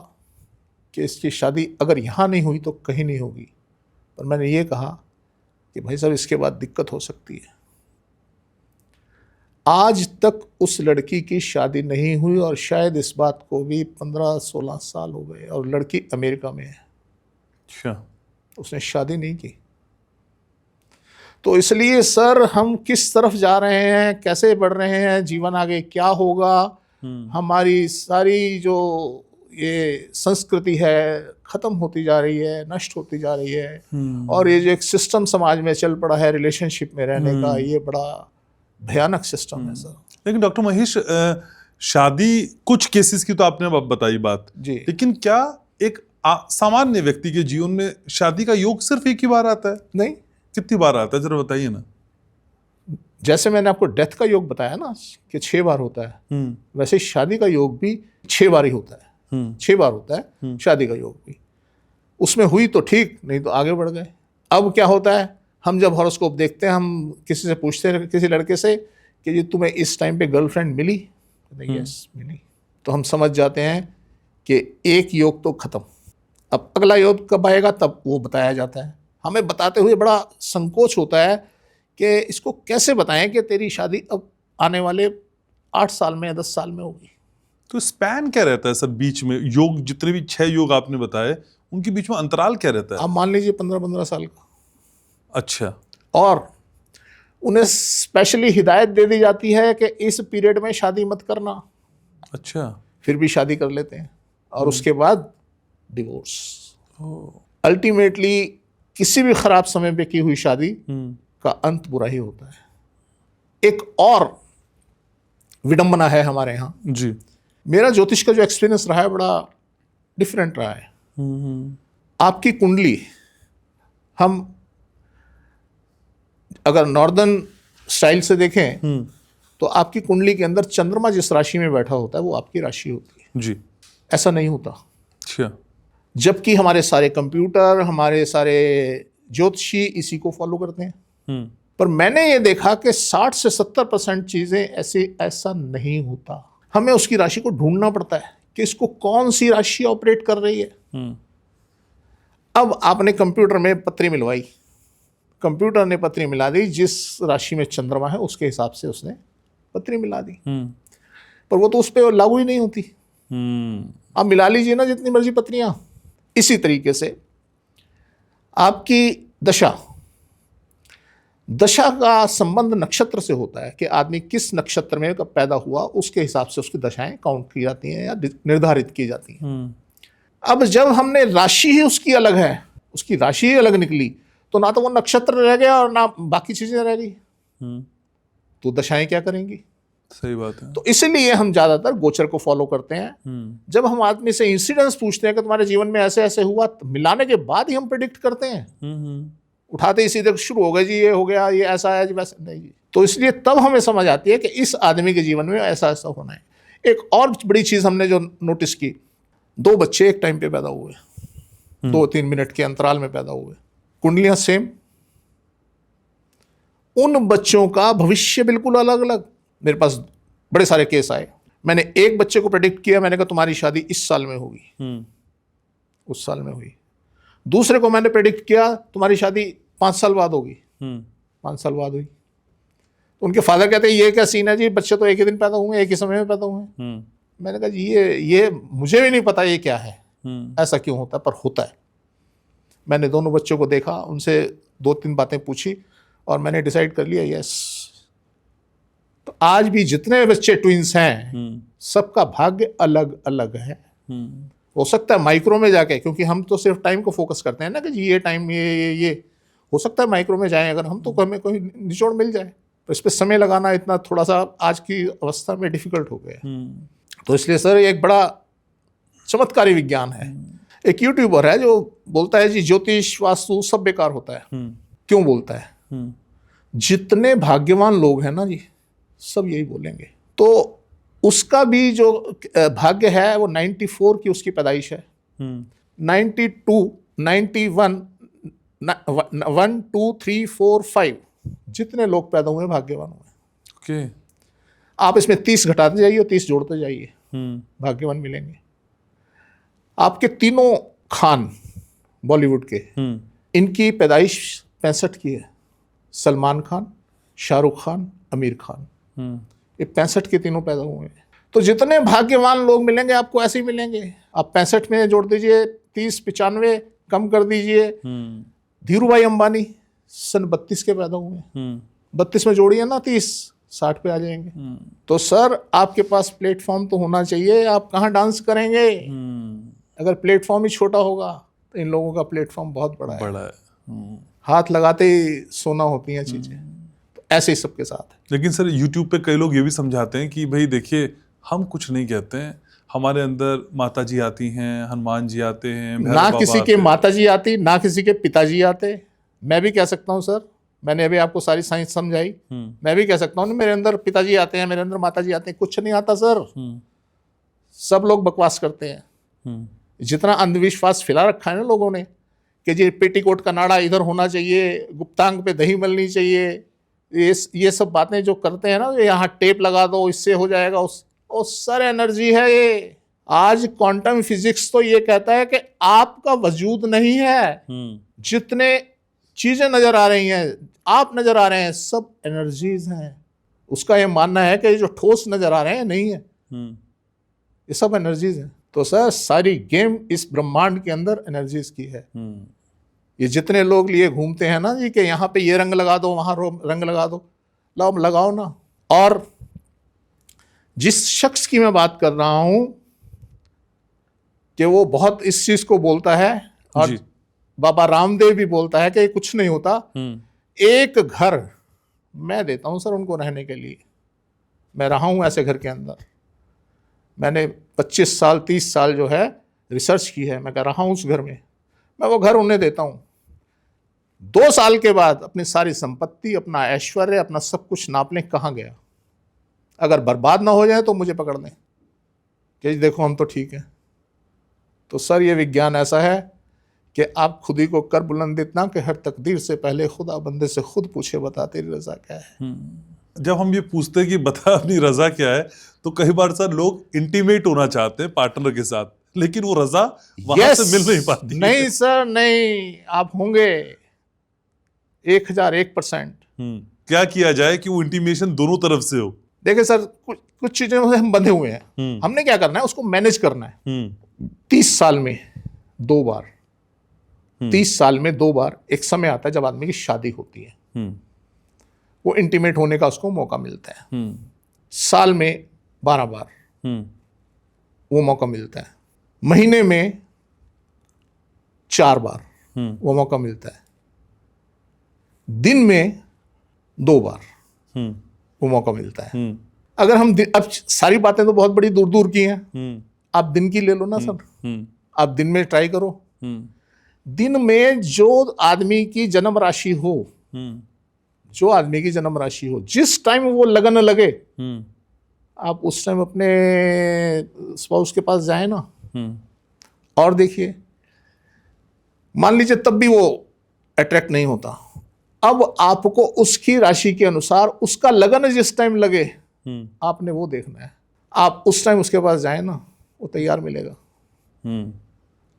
कि इसकी शादी अगर यहाँ नहीं हुई तो कहीं नहीं होगी, पर मैंने ये कहा कि भाई साहब इसके बाद दिक्कत हो सकती है। आज तक उस लड़की की शादी नहीं हुई और शायद इस बात को भी 15-16 साल हो गए और लड़की अमेरिका में है। अच्छा, उसने शादी नहीं की। तो इसलिए सर हम किस तरफ जा रहे हैं, कैसे बढ़ रहे हैं, जीवन आगे क्या होगा, हमारी सारी जो ये संस्कृति है खत्म होती जा रही है, नष्ट होती जा रही है। और ये जो एक सिस्टम समाज में चल पड़ा है रिलेशनशिप में रहने का, ये बड़ा भयानक सिस्टम है सर। लेकिन डॉक्टर महेश, शादी कुछ केसेस की तो आपने अब बताई बात जी, लेकिन क्या एक सामान्य व्यक्ति के जीवन में शादी का योग सिर्फ एक ही बार आता है? नहीं, कितनी बार आता है, जरा बताइए ना। जैसे मैंने आपको डेथ का योग बताया ना कि 6 बार होता है, वैसे शादी का योग भी 6 बार ही होता है। 6 बार होता है शादी का योग भी। उसमें हुई तो ठीक, नहीं तो आगे बढ़ गए। अब क्या होता है, हम जब हॉरोस्कोप देखते हैं, हम किसी से पूछते हैं, किसी लड़के से कि जी तुम्हें इस टाइम पे गर्लफ्रेंड मिली? यस मिली। तो हम समझ जाते हैं कि एक योग तो खत्म। अब अगला योग कब आएगा तब वो बताया जाता है। हमें बताते हुए बड़ा संकोच होता है कि इसको कैसे बताएं कि तेरी शादी अब आने वाले 8 साल में या 10 साल में होगी। तो स्पैन क्या रहता है सर बीच में? योग जितने भी 6 योग आपने बताए उनके बीच में अंतराल क्या रहता है? आप मान लीजिए 15-15 साल का। अच्छा। और उन्हें स्पेशली हिदायत दे दी जाती है कि इस पीरियड में शादी मत करना। अच्छा। फिर भी शादी कर लेते हैं और उसके बाद डिवोर्स। अल्टीमेटली किसी भी खराब समय पे की हुई शादी का अंत बुरा ही होता है। एक और विडंबना है हमारे यहाँ जी। मेरा ज्योतिष का जो एक्सपीरियंस रहा है बड़ा डिफरेंट रहा है। आपकी कुंडली, हम अगर नॉर्दर्न स्टाइल से देखें तो आपकी कुंडली के अंदर चंद्रमा जिस राशि में बैठा होता है वो आपकी राशि होती है जी। ऐसा नहीं होता। अच्छा। जबकि हमारे सारे कंप्यूटर, हमारे सारे ज्योतिषी इसी को फॉलो करते हैं। पर मैंने ये देखा कि 60 से 70% चीजें ऐसा नहीं होता। हमें उसकी राशि को ढूंढना पड़ता है कि इसको कौन सी राशि ऑपरेट कर रही है। अब आपने कंप्यूटर में पत्री मिलवाई, कंप्यूटर ने पत्री मिला दी, जिस राशि में चंद्रमा है उसके हिसाब से उसने पत्री मिला दी, पर वो तो उस पर लागू ही नहीं होती। आप मिला लीजिए ना जितनी मर्जी पत्रियां। इसी तरीके से आपकी दशा का संबंध नक्षत्र से होता है कि आदमी किस नक्षत्र में कब पैदा हुआ, उसके हिसाब से उसकी दशाएं काउंट की जाती हैं या निर्धारित की जाती हैं। अब जब हमने राशि ही उसकी अलग है, उसकी राशि ही अलग निकली, तो ना तो वो नक्षत्र रह गया और ना बाकी चीजें रह गई, तो दशाएं क्या करेंगी? सही बात है। तो इसीलिए हम ज्यादातर गोचर को फॉलो करते हैं। जब हम आदमी से इंसिडेंट्स पूछते हैं कि तुम्हारे जीवन में ऐसे ऐसे हुआ, तो मिलाने के बाद ही हम प्रेडिक्ट करते हैं। उठाते ही सीधे शुरू हो गए जी ये हो गया, ये ऐसा है जी, वैसा नहीं जी। तो इसलिए तब हमें समझ आती है कि इस आदमी के जीवन में ऐसा ऐसा होना है। एक और बड़ी चीज हमने जो नोटिस की, 2 बच्चे एक टाइम पे पैदा हुए, 2-3 मिनट के अंतराल में पैदा हुए। कुंडलियां सेम, उन बच्चों का भविष्य बिल्कुल अलग अलग। मेरे पास बड़े सारे केस आए। मैंने एक बच्चे को प्रेडिक्ट किया, मैंने कहा तुम्हारी शादी इस साल में होगी, उस साल में हुई। दूसरे को मैंने प्रेडिक्ट किया तुम्हारी शादी 5 साल बाद होगी, 5 साल बाद हुई। उनके फादर कहते हैं ये क्या सीन है जी, बच्चे तो एक ही दिन पैदा हुए, एक ही समय में पैदा हुए। मैंने कहा जी ये मुझे भी नहीं पता ये क्या है, ऐसा क्यों होता है, पर होता है। मैंने दोनों बच्चों को देखा, उनसे 2-3 बातें पूछी और मैंने डिसाइड कर लिया यस। तो आज भी जितने बच्चे ट्विंस हैं सबका भाग्य अलग अलग है। हो सकता है माइक्रो में जाके, क्योंकि हम तो सिर्फ टाइम को फोकस करते हैं ना कि जी ये टाइम ये हो सकता है माइक्रो में जाएं अगर हम, तो हमें कोई निचोड़ मिल जाए। तो इस पर समय लगाना इतना थोड़ा सा आज की अवस्था में डिफिकल्ट हो गया। तो इसलिए सर ये एक बड़ा चमत्कारी विज्ञान है। एक यूट्यूबर है जो बोलता है जी ज्योतिष वास्तु सब बेकार होता है। क्यों बोलता है? जितने भाग्यवान लोग हैं ना जी सब यही बोलेंगे। तो उसका भी जो भाग्य है वो 94 की उसकी पैदाइश है, 92, 91, 1, 2, 3, 4, 5 जितने लोग पैदा हुए भाग्यवान हुए। okay. आप इसमें 30 घटाते जाइए और 30 जोड़ते जाइए, भाग्यवान मिलेंगे। आपके तीनों खान बॉलीवुड के, इनकी पैदाइश 65 की है। सलमान खान, शाहरुख खान, आमिर खान, ये 65 के तीनों पैदा हुए हैं। तो जितने भाग्यवान लोग मिलेंगे आपको ऐसे ही मिलेंगे। आप 65 में जोड़ दीजिए, 30, 95 कम कर दीजिए। धीरू भाई अंबानी सन 32 के पैदा हुए, 32 में जोड़िए ना 30, 60 पे आ जाएंगे। तो सर आपके पास प्लेटफॉर्म तो होना चाहिए, आप कहाँ डांस करेंगे? अगर प्लेटफॉर्म ही छोटा होगा तो इन लोगों का प्लेटफॉर्म बहुत बड़ा है। हाथ लगाते ही सोना होती हैं चीजें। तो ऐसे ही सबके साथ है। लेकिन सर यूट्यूब पे कई लोग ये भी समझाते हैं कि भाई देखिए हम कुछ नहीं कहते हैं, हमारे अंदर माता जी आती हैं, हनुमान जी आते हैं, ना किसी के माता जी आती, ना किसी के पिताजी आते। मैं भी कह सकता हूँ सर, मैंने अभी आपको सारी साइंस समझाई, मैं भी कह सकता हूँ मेरे अंदर पिताजी आते हैं, मेरे अंदर माता जी आते हैं। कुछ नहीं आता सर, सब लोग बकवास करते हैं। जितना अंधविश्वास फैला रखा है ना लोगों ने कि जी पेटीकोट का नाड़ा इधर होना चाहिए, गुप्तांग पे दही मलनी चाहिए, ये सब बातें जो करते हैं ना, यहाँ टेप लगा दो इससे हो जाएगा, उस सर एनर्जी है ये। आज क्वांटम फिजिक्स तो ये कहता है कि आपका वजूद नहीं है, जितने चीजें नजर आ रही हैं, आप नजर आ रहे हैं, सब एनर्जीज हैं। उसका ये मानना है कि जो ठोस नजर आ रहे हैं नहीं है, ये सब एनर्जीज हैं। तो सर सारी गेम इस ब्रह्मांड के अंदर एनर्जीज की है। ये जितने लोग लिए घूमते हैं ना जी कि यहाँ पे ये रंग लगा दो, वहां रंग लगा दो, लाओ लगाओ ना। और जिस शख्स की मैं बात कर रहा हूं कि वो बहुत इस चीज को बोलता है, और बाबा रामदेव भी बोलता है कि कुछ नहीं होता, एक घर मैं देता हूं सर उनको रहने के लिए। मैं रहा हूं ऐसे घर के अंदर, मैंने 25 साल 30 साल जो है रिसर्च की है, मैं कह रहा हूं उस घर में, मैं वो घर उन्हें देता हूं। 2 साल के बाद अपनी सारी संपत्ति, अपना ऐश्वर्य, अपना सब कुछ नाप लें कहाँ गया। अगर बर्बाद ना हो जाए तो मुझे पकड़ लें कि देखो हम तो ठीक हैं। तो सर ये विज्ञान ऐसा है कि आप खुद ही को कर बुलंद इतना कि हर तकदीर से पहले खुदा बंदे से खुद पूछे बता तेरी रजा क्या है। जब हम ये पूछते हैं कि बता अपनी रजा क्या है, तो कई बार सर लोग इंटीमेट होना चाहते हैं पार्टनर के साथ, लेकिन वो रजा वहां से मिल नहीं पाती। नहीं सर नहीं, आप होंगे 1001%। क्या किया जाए कि वो इंटीमेशन दोनों तरफ से हो? देखिए सर कुछ चीजों से हम बंधे हुए हैं, हमने क्या करना है उसको मैनेज करना है। 30 साल में 2 बार, 30 साल में 2 बार एक समय आता है जब आदमी की शादी होती है, वो इंटीमेट होने का उसको मौका मिलता है। साल में 12 बार वो मौका मिलता है, महीने में 4 बार वो मौका मिलता है, दिन में 2 बार वो मौका मिलता है। अगर हम अब सारी बातें तो बहुत बड़ी दूर दूर की हैं, आप दिन की ले लो ना सर, आप दिन में ट्राई करो। दिन में जो आदमी की जन्म राशि हो, जो आदमी की जन्म राशि हो, जिस टाइम वो लगन लगे, आप उस टाइम अपने स्पाउस के पास जाए ना और देखिए। मान लीजिए तब भी वो अट्रैक्ट नहीं होता। अब आपको उसकी राशि के अनुसार उसका लगन जिस टाइम लगे आपने वो देखना है। आप उस टाइम उसके पास जाए ना, वो तैयार मिलेगा।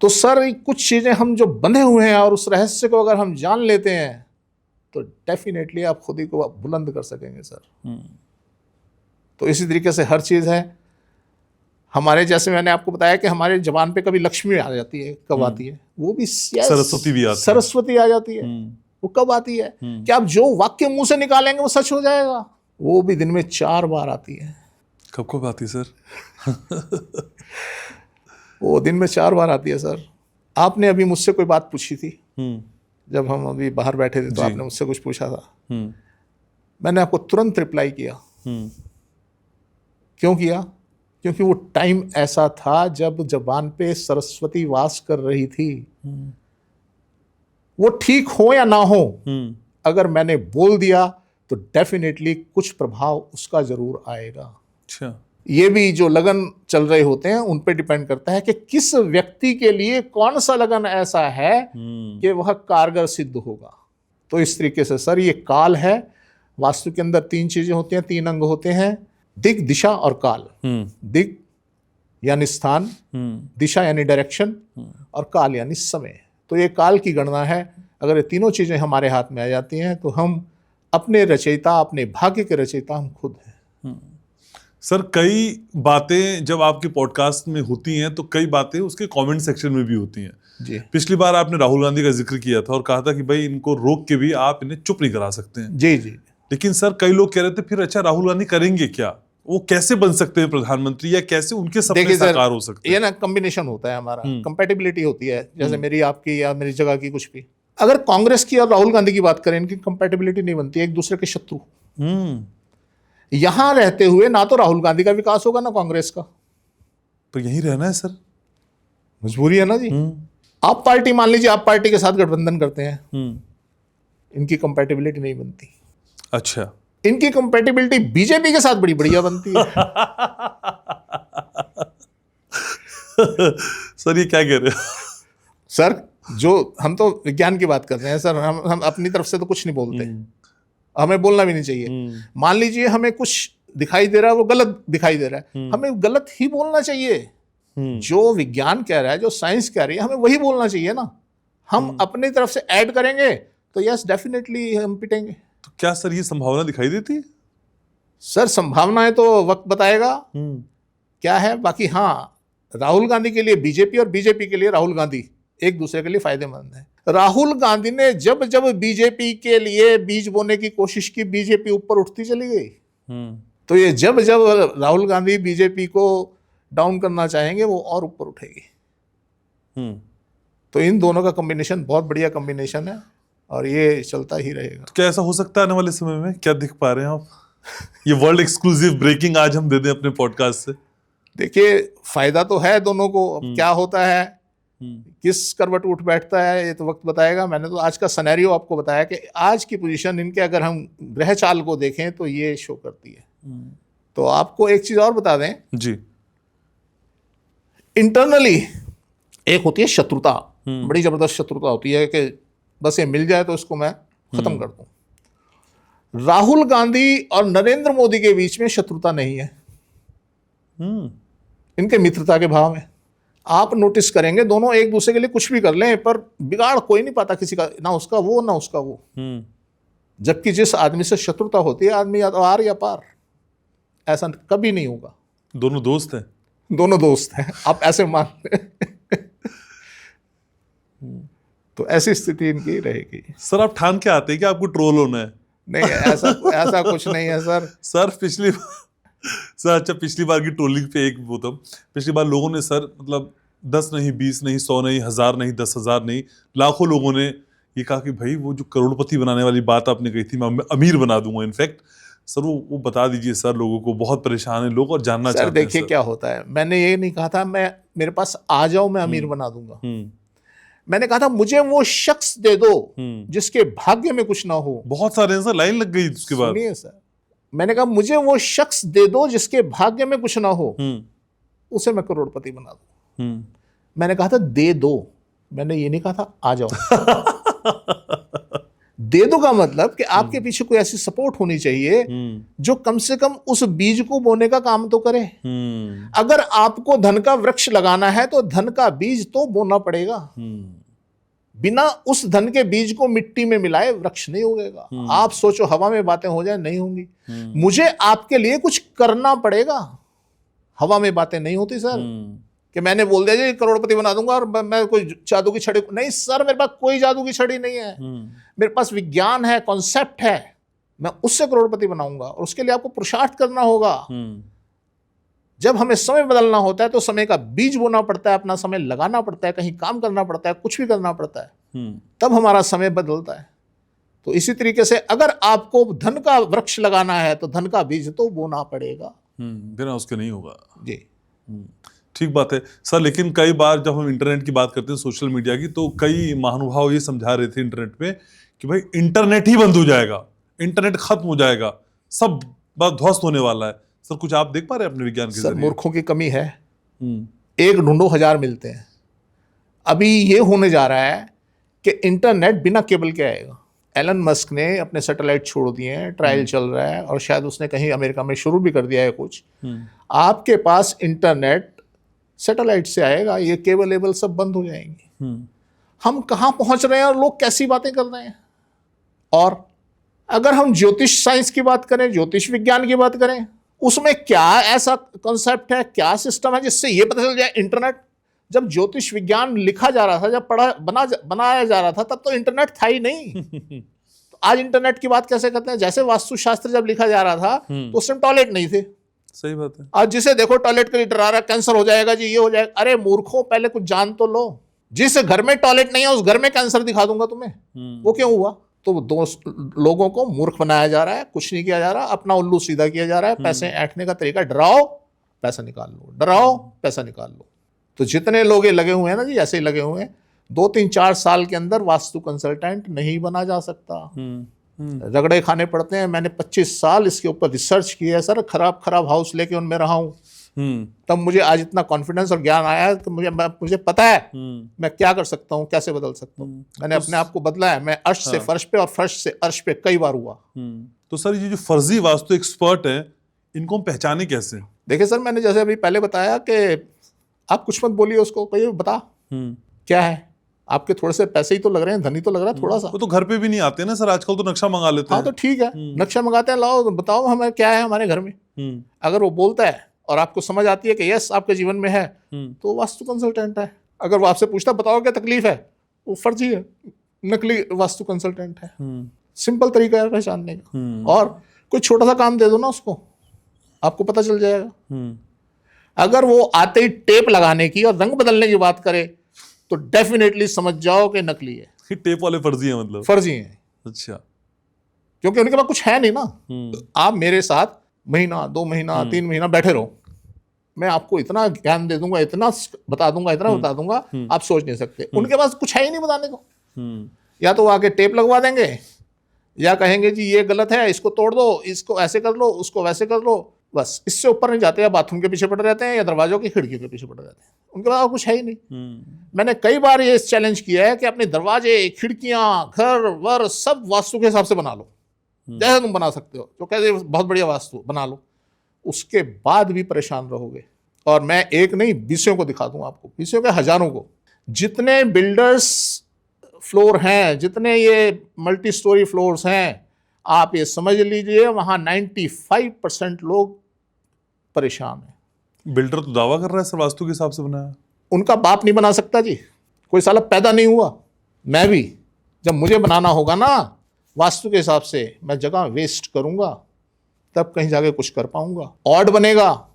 तो सर कुछ चीजें हम जो बंधे हुए हैं और उस रहस्य को अगर हम जान लेते हैं तो डेफिनेटली आप खुद ही को बुलंद कर सकेंगे सर। तो इसी तरीके से हर चीज है हमारे, जैसे मैंने आपको बताया कि हमारे जबान पे कभी लक्ष्मी आ जाती है, कब आती है? वो भी सरस्वती भी आती है। सरस्वती आ जाती है, वो कब आती है? कि आप जो वाक्य मुंह से निकालेंगे वो सच हो जाएगा। वो भी दिन में 4 बार आती है। कब कब आती सर? वो दिन में 4 बार आती है सर। आपने अभी मुझसे कोई बात पूछी थी, जब हम अभी बाहर बैठे थे तो आपने मुझसे कुछ पूछा था, मैंने आपको तुरंत रिप्लाई किया। क्यों किया? क्योंकि वो टाइम ऐसा था जब जबान पे सरस्वती वास कर रही थी। वो ठीक हो या ना हो, अगर मैंने बोल दिया तो डेफिनेटली कुछ प्रभाव उसका जरूर आएगा। अच्छा, ये भी जो लगन चल रहे होते हैं उन पे डिपेंड करता है कि किस व्यक्ति के लिए कौन सा लगन ऐसा है कि वह कारगर सिद्ध होगा। तो इस तरीके से सर ये काल है। वास्तु के अंदर 3 चीजें होती हैं, 3 अंग होते हैं, दिक, दिशा और काल। दिक यानी स्थान, दिशा यानी डायरेक्शन और काल यानी समय। तो ये काल की गणना है। अगर ये तीनों चीजें हमारे हाथ में आ जाती हैं तो हम अपने रचयिता, अपने भाग्य के रचयिता हम खुद हैं। सर कई बातें जब आपके पॉडकास्ट में होती हैं तो कई बातें उसके कमेंट सेक्शन में भी होती हैं। जी। पिछली बार आपने राहुल गांधी का जिक्र किया था और कहा था कि भाई इनको रोक के भी आप इन्हें चुप नहीं करा सकते हैं। जी जी। लेकिन सर कई लोग कह रहे थे फिर अच्छा राहुल गांधी करेंगे क्या, वो कैसे बन सकते हैं प्रधानमंत्री, या कैसे उनके सपने साकार हो सकते हैं? ये ना कॉम्बिनेशन होता है हमारा, कंपैटिबिलिटी होती है, जैसे मेरी आपकी या मेरी जगह की कुछ भी। अगर कांग्रेस की और राहुल गांधी की बात करें, इनकी कंपैटिबिलिटी नहीं बनती, एक दूसरे के शत्रु। यहां रहते हुए ना तो राहुल गांधी का विकास होगा ना कांग्रेस का। तो यही रहना है सर, मजबूरी है ना जी। आप पार्टी मान लीजिए, आप पार्टी के साथ गठबंधन करते हैं, इनकी कंपैटिबिलिटी नहीं बनती। अच्छा, इनकी कंपैटिबिलिटी बीजेपी के साथ बड़ी बढ़िया बनती है। सर ये क्या कह रहे हो? सर जो हम तो विज्ञान की बात कर रहे हैं सर, हम अपनी तरफ से तो कुछ नहीं बोलते, हमें बोलना भी नहीं चाहिए। मान लीजिए हमें कुछ दिखाई दे रहा है, वो गलत दिखाई दे रहा है, हमें गलत ही बोलना चाहिए। जो विज्ञान कह रहा है, जो साइंस कह रही है, हमें वही बोलना चाहिए ना। हम अपनी तरफ से ऐड करेंगे तो यस डेफिनेटली हम पिटेंगे। तो क्या सर ये संभावना दिखाई देती है? सर संभावनाएं तो वक्त बताएगा क्या है। बाकी हाँ, राहुल गांधी के लिए बीजेपी और बीजेपी के लिए राहुल गांधी एक दूसरे के लिए फायदेमंद है। राहुल गांधी ने जब जब बीजेपी के लिए बीज बोने की कोशिश की, बीजेपी ऊपर उठती चली गई। तो ये जब जब राहुल गांधी बीजेपी को डाउन करना चाहेंगे वो और ऊपर उठेगी। तो इन दोनों का कॉम्बिनेशन बहुत बढ़िया कॉम्बिनेशन है और ये चलता ही रहेगा। तो क्या ऐसा हो सकता है आने वाले समय में? क्या दिख पा रहे हैं आप? ये वर्ल्ड एक्सक्लूसिव ब्रेकिंग आज हम दे दें अपने पॉडकास्ट से। देखिए फायदा तो है दोनों को। अब क्या होता है, किस करवट उठ बैठता है, ये तो वक्त बताएगा। मैंने तो आज का सिनेरियो आपको बताया कि आज की पोजीशन इनके अगर हम ग्रह चाल को देखें तो ये शो करती है। तो आपको एक चीज और बता दें जी, इंटरनली एक होती है शत्रुता, बड़ी जबरदस्त शत्रुता होती है कि बस ये मिल जाए तो इसको मैं खत्म कर दूं। राहुल गांधी और नरेंद्र मोदी के बीच में शत्रुता नहीं है, इनके मित्रता के भाव में। आप नोटिस करेंगे दोनों एक दूसरे के लिए कुछ भी कर लें पर बिगाड़ कोई नहीं पाता किसी का, ना उसका वो ना उसका वो। जबकि जिस आदमी से शत्रुता होती है, आदमी या तो आर या पार, ऐसा कभी नहीं होगा। दोनों दोस्त हैं, दोनों दोस्त हैं, आप ऐसे मान लें। तो ऐसी स्थिति इनकी रहेगी। सर आप ठान के आते हैं कि आपको ट्रोल होना है? नहीं, ऐसा कुछ नहीं है सर। सर पिछली बार की ट्रोलिंग पे एक वो था, पिछली बार लोगों ने सर मतलब 10 नहीं, 20 नहीं, 100 नहीं, 1000 नहीं, 10,000 नहीं, लाखों लोगों ने ये कहा कि भाई वो जो करोड़पति बनाने वाली बात आपने कही थी, मैं अमीर बना दूंगा। इनफैक्ट सर वो बता दीजिए सर, लोगों को बहुत परेशान है लोग और जानना चाहते हैं। देखिए क्या होता है, मैंने ये नहीं कहा था मेरे पास आ जाओ मैं अमीर बना दूंगा। मैंने कहा था मुझे वो शख्स दे दो जिसके भाग्य में कुछ ना हो। बहुत सारे सर, लाइन लग गई उसके बाद। सुनिए सर, मैंने कहा मुझे वो शख्स दे दो जिसके भाग्य में कुछ ना हो, उसे मैं करोड़पति बना दूं। मैंने कहा था दे दो, मैंने ये नहीं कहा था आ जाओ। दे दो का मतलब कि आपके पीछे कोई ऐसी सपोर्ट होनी चाहिए जो कम से कम उस बीज को बोने का काम तो करे। अगर आपको धन का वृक्ष लगाना है तो धन का बीज तो बोना पड़ेगा। बिना उस धन के बीज को मिट्टी में मिलाए वृक्ष नहीं उगेगा। आप सोचो हवा में बातें हो जाए, नहीं होंगी। मुझे आपके लिए कुछ करना पड़ेगा। हवा में बातें नहीं होती सर, कि मैंने बोल दिया जी करोड़पति बना दूंगा और मैं कोई जादू की छड़ी, नहीं सर, मेरे पास कोई जादू की छड़ी नहीं है। मेरे पास विज्ञान है, कॉन्सेप्ट है, मैं उससे करोड़पति बनाऊंगा। और उसके लिए आपको पुरुषार्थ करना होगा। जब हमें समय बदलना होता है तो समय का बीज बोना पड़ता है, अपना समय लगाना पड़ता है, कहीं काम करना पड़ता है, कुछ भी करना पड़ता है, तब हमारा समय बदलता है। तो इसी तरीके से अगर आपको धन का वृक्ष लगाना है तो धन का बीज तो बोना पड़ेगा, बिना उसके नहीं होगा जी। ठीक बात है सर। लेकिन कई बार जब हम इंटरनेट की बात करते हैं, सोशल मीडिया की, तो कई महानुभाव ये समझा रहे थे इंटरनेट पे कि भाई इंटरनेट ही बंद हो जाएगा, इंटरनेट खत्म हो जाएगा, सब बात ध्वस्त होने वाला है। सर कुछ आप देख पा रहे हैं अपने विज्ञान के सर जरिए? मूर्खों की कमी है। एक ढूंढो 1000 मिलते हैं। अभी ये होने जा रहा है कि इंटरनेट बिना केबल के आएगा। एलन मस्क ने अपने सैटेलाइट छोड़ दिए हैं, ट्रायल चल रहा है, और शायद उसने कहीं अमेरिका में शुरू भी कर दिया है कुछ। आपके पास इंटरनेट सैटेलाइट से आएगा, ये केबल एबल सब बंद हो जाएंगे। हम कहाँ पहुंच रहे हैं और लोग कैसी बातें कर रहे हैं। और अगर हम ज्योतिष साइंस की बात करें, ज्योतिष विज्ञान की बात करें, उसमें क्या ऐसा कॉन्सेप्ट है, क्या सिस्टम है जिससे ये पता चल जाए इंटरनेट। जब ज्योतिष विज्ञान लिखा जा रहा था, जब बनाया जा रहा था, तब तो इंटरनेट था ही नहीं। तो आज इंटरनेट की बात कैसे करते हैं। जैसे वास्तुशास्त्र जब लिखा जा रहा था तो उस टाइम टॉयलेट नहीं थे। सही बात है। आज जिसे देखो टॉयलेट के लिए डरा रहा है, कैंसर हो जाएगा जी, ये हो जाएगा। अरे मूर्खों, पहले कुछ जान तो लो। जिस घर में टॉयलेट नहीं है उस घर में कैंसर दिखा दूंगा तुम्हें। वो क्यों हुआ? तो दो लोगों को मूर्ख बनाया जा रहा है, कुछ नहीं किया जा रहा, अपना उल्लू सीधा किया जा रहा है। पैसे ऐंठने का तरीका, डराओ पैसा निकाल लो, डराओ पैसा निकाल लो। तो जितने लोग ये लगे हुए हैं ना जी, ऐसे ही लगे हुए हैं, 2, 3, 4 साल के अंदर वास्तु कंसल्टेंट नहीं बना जा सकता। रगड़े खाने पड़ते हैं। मैंने 25 साल इसके ऊपर रिसर्च किया है सर, खराब खराब हाउस लेके उनमें रहा हूँ। तब मुझे आज इतना कॉन्फिडेंस और ज्ञान आया है कि मुझे पता है मैं क्या कर सकता हूँ, कैसे बदल सकता हूँ। मैंने अपने आप को बदला है। मैं अर्श से फर्श पे और फर्श से अर्श पे कई बार हुआ। तो सर ये जो फर्जी वास्तु एक्सपर्ट हैं, इनको हम पहचाने कैसे? देखिए सर, मैंने जैसे अभी पहले बताया कि आप कुछ मत बोलिए उसको, कहिए बता क्या है। आपके थोड़े से पैसे ही तो लग रहे हैं, धनी तो लग रहा है थोड़ा सा। वो तो घर पे भी नहीं आते ना सर, आजकल तो नक्शा मंगा लेते हैं। हाँ तो ठीक है, नक्शा मंगाते हैं, लाओ बताओ हमें क्या है हमारे घर में। अगर वो बोलता है और आपको समझ आती है कि यस आपके जीवन में है, तो वास्तु कंसल्टेंट है। अगर वो आपसे पूछता बताओ क्या तकलीफ है, वो फर्जी है, नकली वास्तु कंसल्टेंट है। सिंपल तरीका है पहचानने का। और कोई छोटा सा काम दे दो ना उसको, आपको पता चल जाएगा। अगर वो आते ही टेप लगाने की और रंग बदलने की बात करे तो डेफिनेटली समझ जाओ कि नकली है। टेप वाले फर्जी हैं, मतलब फर्जी हैं। अच्छा, क्योंकि उनके पास कुछ है नहीं ना। आप मेरे साथ महीना, 2 महीना, 3 महीना बैठे रहो, मैं आपको इतना ज्ञान दे दूंगा, इतना बता दूंगा, इतना बता दूंगा, आप सोच नहीं सकते। उनके पास कुछ है ही नहीं बताने को। या तो आके टेप लगवा देंगे, या कहेंगे जी ये गलत है, इसको तोड़ दो, इसको ऐसे कर लो, उसको वैसे कर लो, बस इससे ऊपर नहीं जाते। या बाथरूम के पीछे पड़े रहते हैं, या दरवाजों की खिड़की के पीछे पड़े रहते हैं। उनके पास कुछ है ही नहीं। मैंने कई बार ये चैलेंज किया है कि अपने दरवाजे, खिड़कियां, घर वर सब वास्तु के हिसाब से बना लो, जैसे तुम बना सकते हो। तो कहते बहुत बढ़िया वास्तु बना लो, उसके बाद भी परेशान रहोगे। और मैं एक नहीं 20 को दिखा दूं आपको, 20 के हजारों को। जितने बिल्डर्स फ्लोर हैं, जितने ये मल्टी स्टोरी फ्लोर्स हैं, आप ये समझ लीजिए वहां 95% लोग परेशान हैं। बिल्डर तो दावा कर रहा है सर वास्तु के हिसाब से बनाया। उनका बाप नहीं बना सकता जी, कोई साला पैदा नहीं हुआ। मैं भी जब मुझे बनाना होगा ना वास्तु के हिसाब से, मैं जगह वेस्ट करूंगा, तब कहीं जाके कुछ कर पाऊंगा। ऑड बनेगा।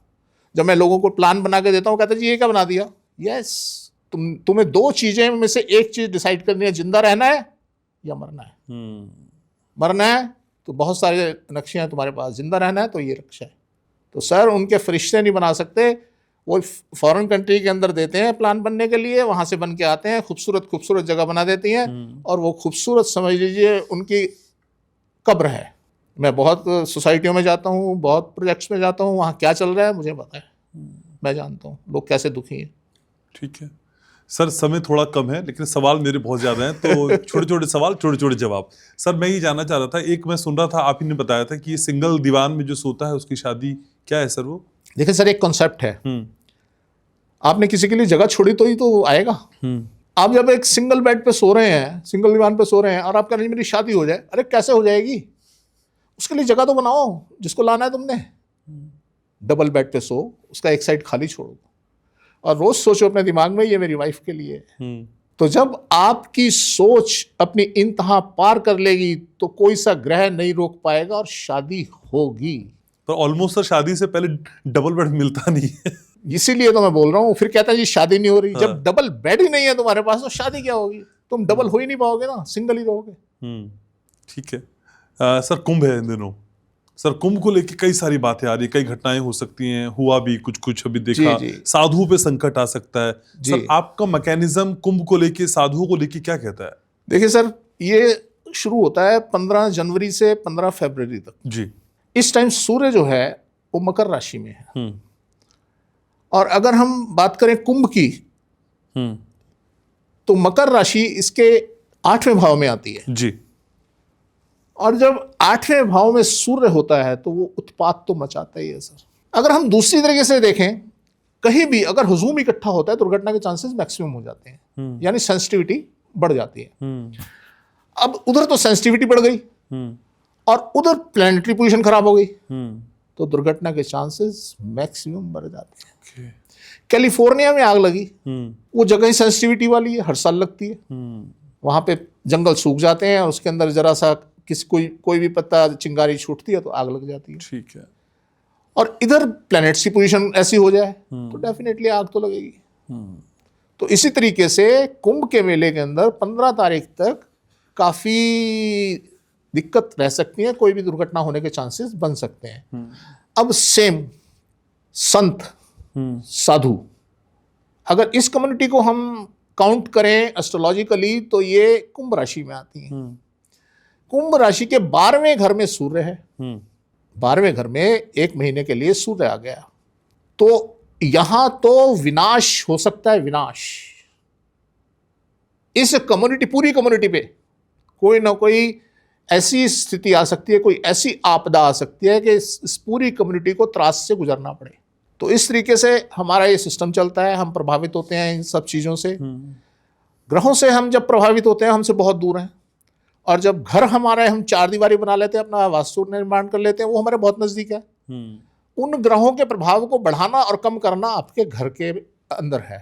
जब मैं लोगों को प्लान बना के देता हूँ, कहते जी ये क्या बना दिया। यस, तुम्हें 2 चीजें में से एक चीज डिसाइड करनी है, जिंदा रहना है या मरना है। मरना है तो बहुत सारे नक्शे हैं तुम्हारे पास, जिंदा रहना है तो ये नक्शा है। तो सर उनके फरिश्ते नहीं बना सकते, वो फॉरेन कंट्री के अंदर देते हैं प्लान बनने के लिए, वहाँ से बन के आते हैं, खूबसूरत खूबसूरत जगह बना देती हैं, और वो खूबसूरत समझ लीजिए उनकी कब्र है। मैं बहुत सोसाइटियों में जाता हूँ, बहुत प्रोजेक्ट्स में जाता हूँ, वहाँ क्या चल रहा है मुझे पता है, मैं जानता हूँ लोग कैसे दुखी हैं। ठीक है सर समय थोड़ा कम है लेकिन सवाल मेरे बहुत ज्यादा हैं, तो छोटे छोटे सवाल छोटे छोटे जवाब। सर मैं ये जानना चाह रहा था, एक मैं सुन रहा था, आप ही ने बताया था कि ये सिंगल दीवान में जो सोता है उसकी शादी, क्या है सर वो? देखिए सर, एक कॉन्सेप्ट है, आपने किसी के लिए जगह छोड़ी तो ही तो आएगा। आप जब एक सिंगल बेड पे सो रहे हैं, सिंगल दीवान पे सो रहे हैं, और आप कह रहे हैं मेरी शादी हो जाए, अरे कैसे हो जाएगी? उसके लिए जगह तो बनाओ, जिसको लाना है तुमने। डबल बेड पे सो, उसका एक साइड खाली छोड़ो और रोज सोचो अपने दिमाग में ये मेरी वाइफ के लिए है। तो जब आपकी सोच अपनी इंतहा पार कर लेगी तो कोई सा ग्रह नहीं रोक पाएगा और शादी होगी। पर ऑलमोस्ट सर शादी से पहले डबल बेड मिलता नहीं है। इसीलिए तो मैं बोल रहा हूँ, फिर कहता है जी शादी नहीं हो रही। जब डबल बेड ही नहीं है तुम्हारे पास तो शादी क्या होगी? तुम डबल हो ही नहीं पाओगे ना, सिंगल ही रहोगे। ठीक है। सर कुंभ है इन दिनों, सर कुंभ को लेके कई सारी बातें आ रही, कई घटनाएं हो सकती हैं, हुआ भी कुछ कुछ अभी देखा, साधुओं पे संकट आ सकता है। सर आपका मैकेनिज्म कुंभ को लेके, साधुओं को लेके क्या कहता है? देखिए सर, ये शुरू होता है 15 जनवरी से 15 फरवरी तक जी। इस टाइम सूर्य जो है वो मकर राशि में है। और अगर हम बात करें कुंभ की, तो मकर राशि इसके 8वें भाव में आती है जी। और जब 8वें भाव में सूर्य होता है तो वो उत्पात तो मचाता ही है सर। अगर हम दूसरी तरीके से देखें, कहीं भी अगर हुजूम इकट्ठा होता है दुर्घटना के चांसेस मैक्सिमम हो जाते हैं, यानी सेंसिटिविटी बढ़ जाती है। अब उधर तो सेंसिटिविटी बढ़ गई और उधर प्लैनेटरी पोजीशन खराब हो गई, तो दुर्घटना के चांसेस मैक्सिमम बढ़ जाते हैं। कैलिफोर्निया में आग लगी, वो जगह ही सेंसिटिविटी वाली है, हर साल लगती है। वहां पे जंगल सूख जाते हैं और उसके अंदर जरा सा कोई भी पत्ता चिंगारी छूटती है तो आग लग जाती है। ठीक है। और इधर प्लैनेट्स की पोजीशन ऐसी हो जाए तो डेफिनेटली आग तो लगेगी। तो इसी तरीके से कुंभ के मेले के अंदर 15 तारीख तक काफी दिक्कत रह सकती है, कोई भी दुर्घटना होने के चांसेस बन सकते हैं। अब सेम संत साधु, अगर इस कम्युनिटी को हम काउंट करें एस्ट्रोलॉजिकली तो ये कुंभ राशि में आती है। कुंभ राशि के 12वें घर में सूर्य है। 12वें घर में 1 महीने के लिए सूर्य आ गया, तो यहां तो विनाश हो सकता है, विनाश। इस कम्युनिटी, पूरी कम्युनिटी पे कोई ना कोई ऐसी स्थिति आ सकती है, कोई ऐसी आपदा आ सकती है कि इस पूरी कम्युनिटी को त्रास से गुजरना पड़े। तो इस तरीके से हमारा ये सिस्टम चलता है, हम प्रभावित होते हैं इन सब चीज़ों से। ग्रहों से हम जब प्रभावित होते हैं, हमसे बहुत दूर हैं, और जब घर हमारा हम 4 दीवारी बना लेते हैं, अपना वास्तु निर्माण कर लेते हैं, वो हमारे बहुत नज़दीक है। उन ग्रहों के प्रभाव को बढ़ाना और कम करना आपके घर के अंदर है,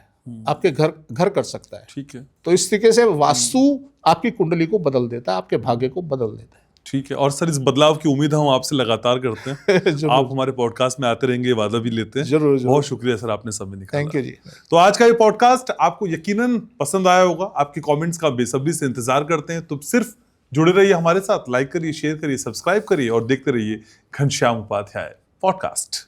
आपके घर कर सकता है। ठीक है। तो इस तरीके से वास्तु आपकी कुंडली को बदल देता है, आपके भाग्य को बदल देता है। ठीक है। और सर इस बदलाव की उम्मीद हम आपसे लगातार करते हैं। आप हमारे पॉडकास्ट में आते रहेंगे, वादा भी लेते हैं। जरूर। बहुत शुक्रिया सर, आपने समय निकाला। थैंक यू जी। तो आज का ये पॉडकास्ट आपको यकीनन पसंद आया होगा। आपके कमेंट्स का बेसब्री से इंतजार करते हैं। तो सिर्फ जुड़े रहिए हमारे साथ, लाइक करिए, शेयर करिए, सब्सक्राइब करिए और देखते रहिए घनश्याम उपाध्याय पॉडकास्ट।